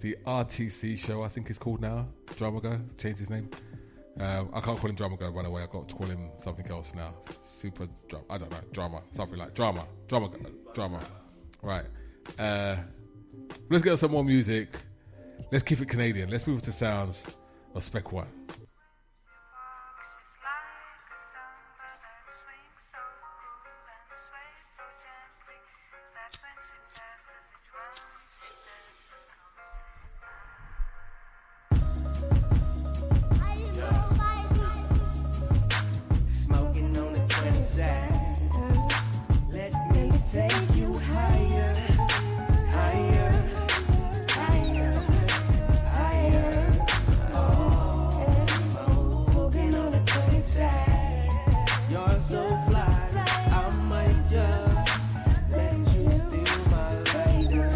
the RTC show, I think it's called now. Drama Go. Changed his name. I can't call him Drama Go, by the way. I've got to call him something else now. Super Drama. I don't know. Drama. Something like Drama. Right. Let's get some more music. Let's keep it Canadian. Let's move to sounds of Spec One. Smoking on the 20 side. Let me take you higher, higher. You're so fly, I might just let you steal my lighter.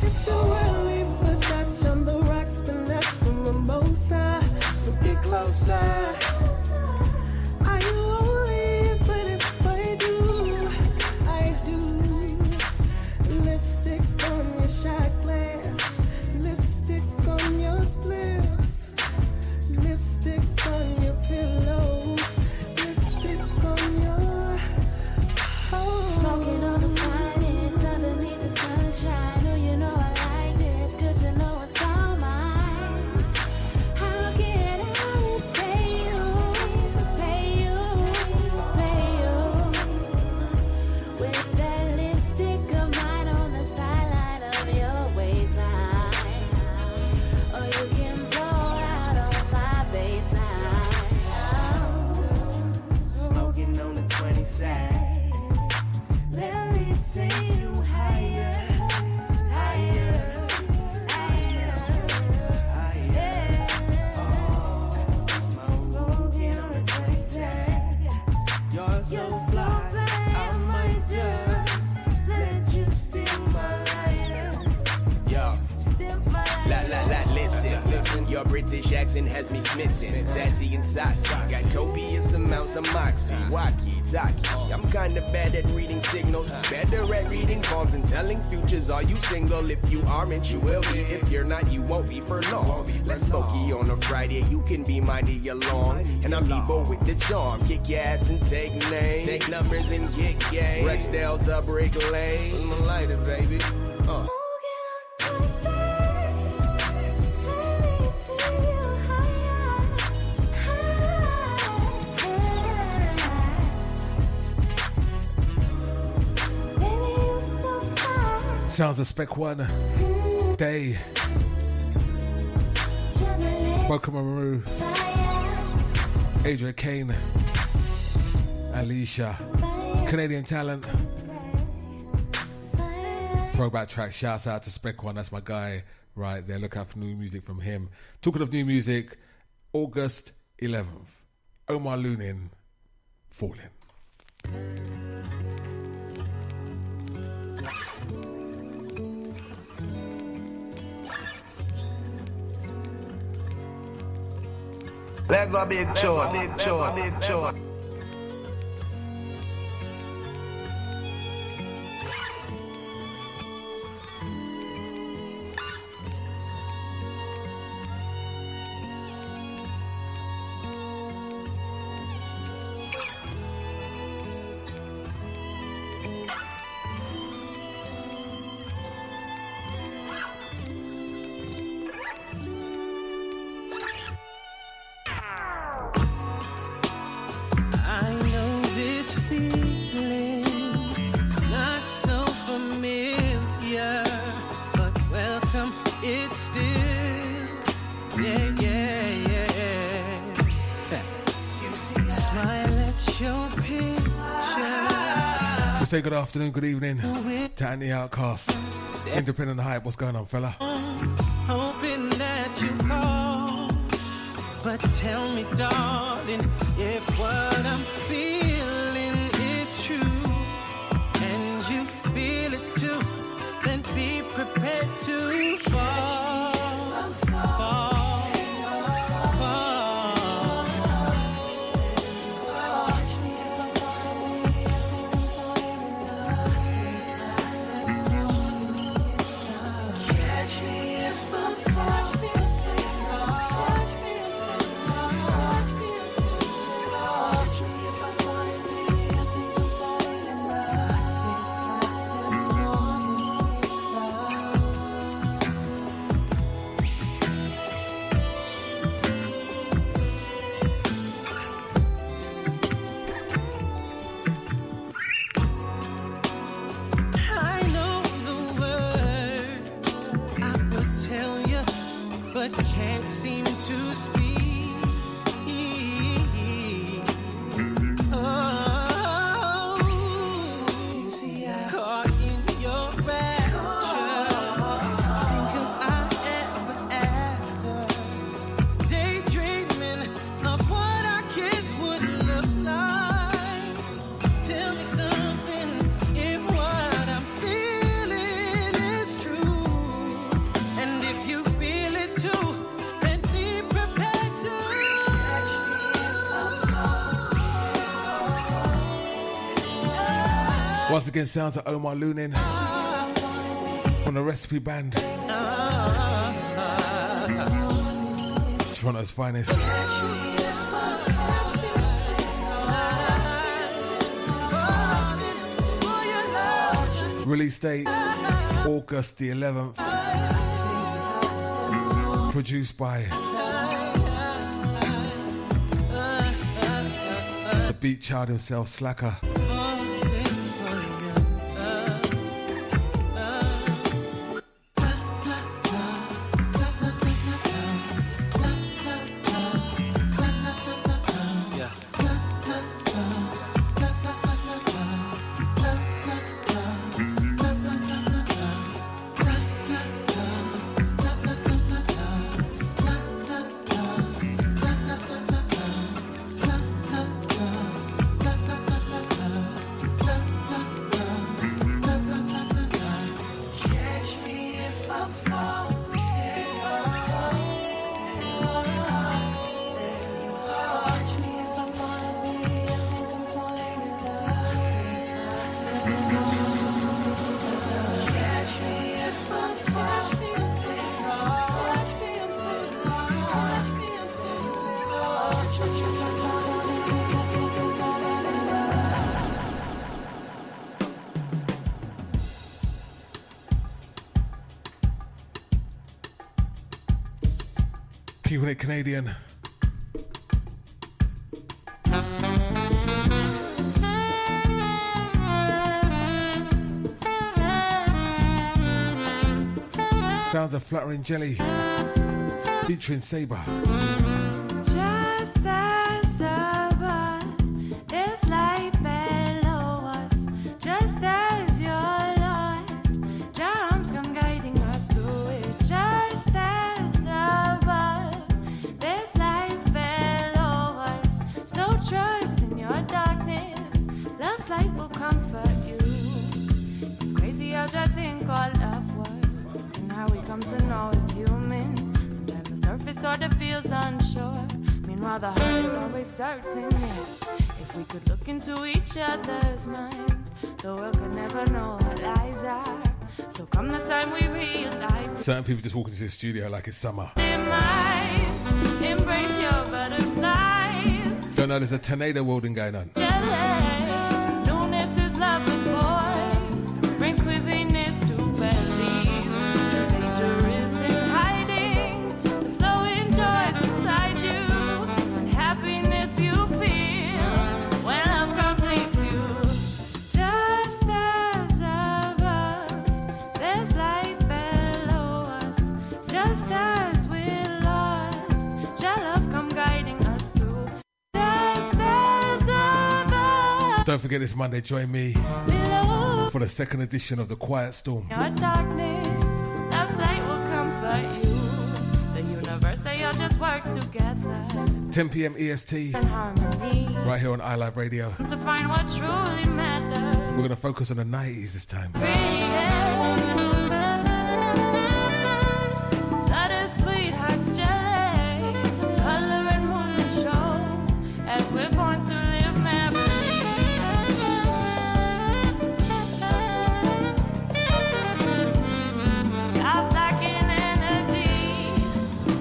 It's too early for such on the rocks, but not for mimosa. So get closer. Are you lonely? But if I do. Lipstick on your shot glass, lipstick on your spliff, lipstick on your pillow, lipstick on your Smoking on the finest, underneath the sunshine. Oh, you know I like this. Good to know it's all mine. How can I pay you with that lipstick of mine on the sideline of your waistline? Or you can blow out on my baseline. Smoking on the 20 side. Let me take you higher, higher, higher, higher. Smoking on the 20 side. You're so fly, I might just let you steal my lighter. Yo. Still my Listen, your British accent has me smitten. Sassy and saucy, got copious amounts of moxie. Walkie-talkie, I'm kinda bad at reading signals, better at reading palms and telling futures. Are you single? If you aren't, you will be. If you're not, you won't be for long. Let's smokey on a Friday, you can be mighty along. And I'm Debo with the charm, kick your ass and take names, take numbers and get game. Rexdale's up Brick Lane, put my lighter, baby. Sounds of Spec One Day. Welcome, Amaru. Adria Kane, Alicia, Canadian talent. Throwback track, shouts out to Spec One, that's my guy right there. Look out for new music from him. Talking of new music, August 11th, Omar Lunin, Falling. Let go big chore, big chore, big chore. Say good afternoon, good evening to Andy Outcast. Independent Hype, what's going on, fella? Hoping that you call, but tell me, darling, if what I'm feeling is true, and you feel it too, then be prepared to fall. Can't seem to speak. Oh, you see, I caught in your rapture. Think of I ever after, daydreaming of what our kids would look like. Tell me something, if what I'm feeling is true, and if you feel it too. Once again, sounds of Omar Lunin from the Recipe Band. Toronto's finest. Release date, August the 11th. Produced by the beat child himself, Slacker. Keeping it Canadian. Sounds of Fluttering Jelly featuring Saber. Just as sort of feels unsure. Meanwhile, the heart is always certain, yes. If we could look into each other's minds, the world could never know what lies are. So come the time we realize. Certain people just walk into the studio like it's summer. Embrace your butterflies. Don't know there's a tornado wielding going on. Newness is love with voice. Brings quizziness to bellies. True danger is in hiding. The flowing joys inside you. And happiness you feel when love completes you. Just as above, there's light below us. Just as we're lost, shall love come guiding us through. Just as above. Don't forget this Monday, join me for the second edition of The Quiet Storm. Your darkness, love's light will comfort you. The universe, so you'll just work together. 10 p.m. EST, In harmony. right here on iLive Radio. To find what truly matters. We're going to focus on the 90s this time. That is sweetheart's jelly. Color and movement show as we're born to live memory. Stop lacking energy.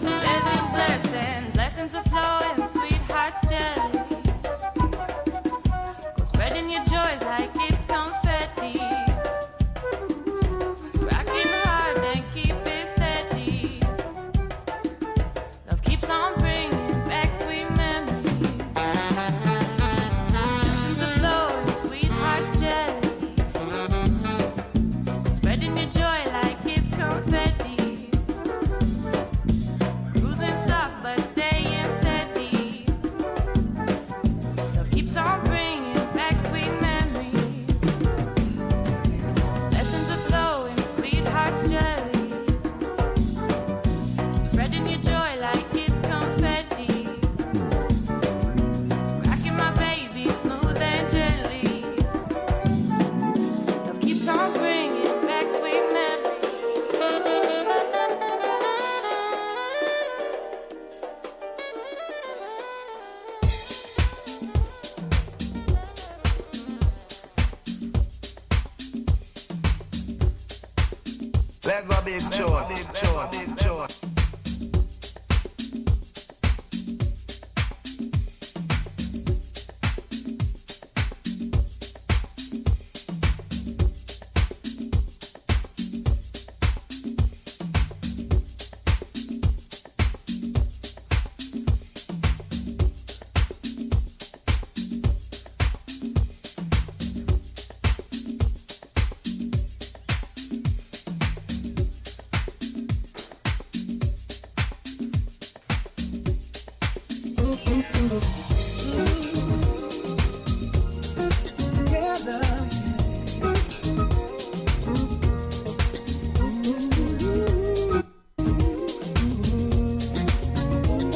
Living blessed and blessings are flowing. Sweetheart's jelly. Go spreading your joys like it's confetti. Rocking hard and keep it steady. Love keeps on bringing back sweet memories. Blessings are flowing, sweetheart's jelly. Spreading your joy like it's confetti. Cruising soft but staying steady. Love keeps on bringing back sweet memories. Blessings are flowing, sweetheart's jelly. Keep spreading your joy like it's confetti. Rocking my baby smooth and gently. Love keeps on bringing back sweet memories. Let's go big chore, big chore, big chore.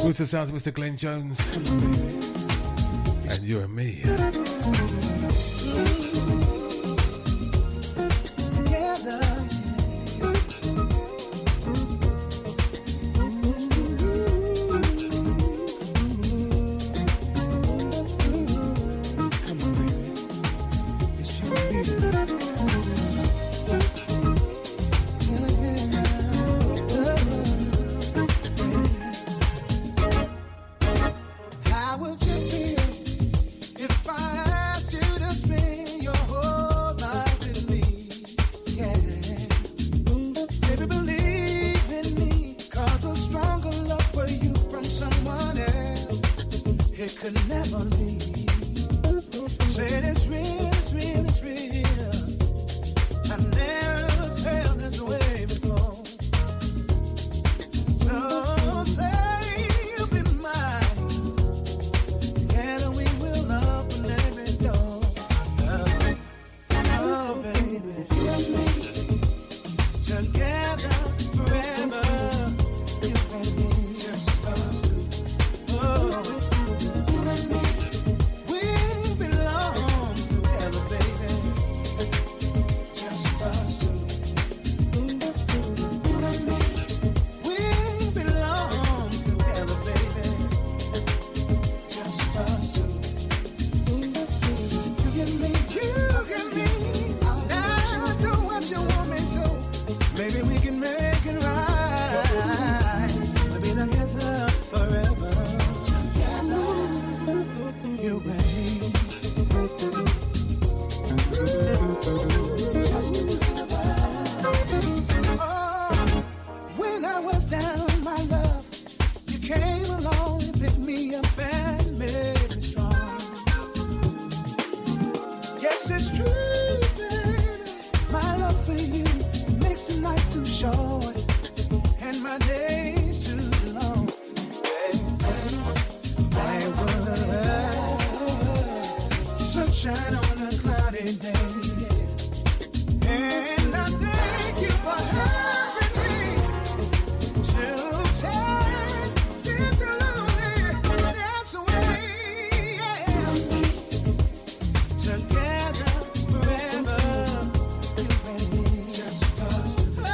Who's the sounds of Mr. Glenn Jones? And you and me. How would you feel if I asked you to spend your whole life with me? Yeah. Baby, believe in me, 'cause a stronger love for you from someone else, it could never be. Say it's real, it's real, it's real. I never felt this way before. So say you'll be mine. Together we will love and never go. Oh, baby. You and me. Together forever. You and me. Just us two. Oh. You and me. We belong together, baby. Just us two. sunshine on a cloudy day. And I thank you for having me to take this lonely dance away. Yeah. Together forever, you and me, just us. Oh,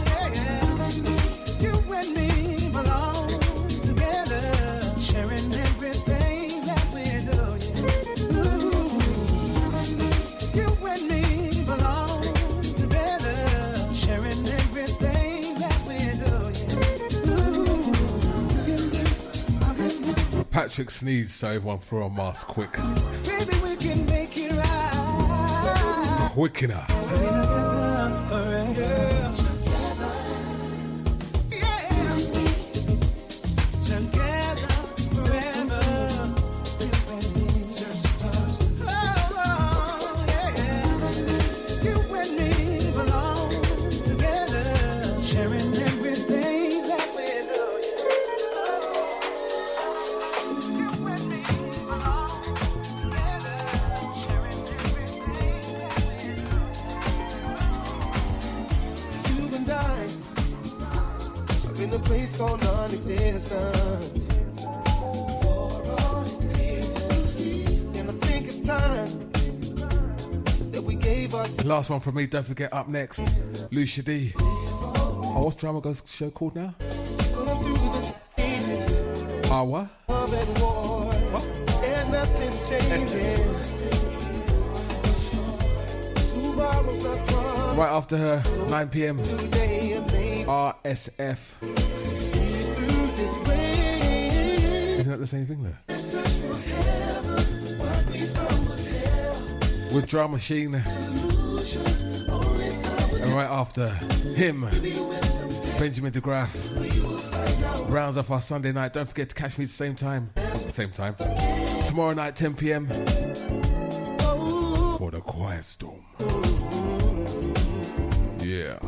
yeah. You and me belong together, sharing everything that we do. Yeah. Ooh. You and me belong together, sharing everything that we do. Yeah. Patrick sneezed, so everyone throw a mask quick. Baby, we can make it right. Quick enough. In a place called non-existence. And I think it's time that we gave us. Last one from me, don't forget, up next, Lucia D. Oh, what's Drama Girl's show called now? What? What? And nothing's changing. Right after her, 9 p.m. RSF. Isn't that the same thing there? With Drum Machine. And right after him, Benjamin DeGraff. Rounds off our Sunday night. Don't forget to catch me at the same time. Tomorrow night, 10 p.m. for the Quiet Storm. Yeah.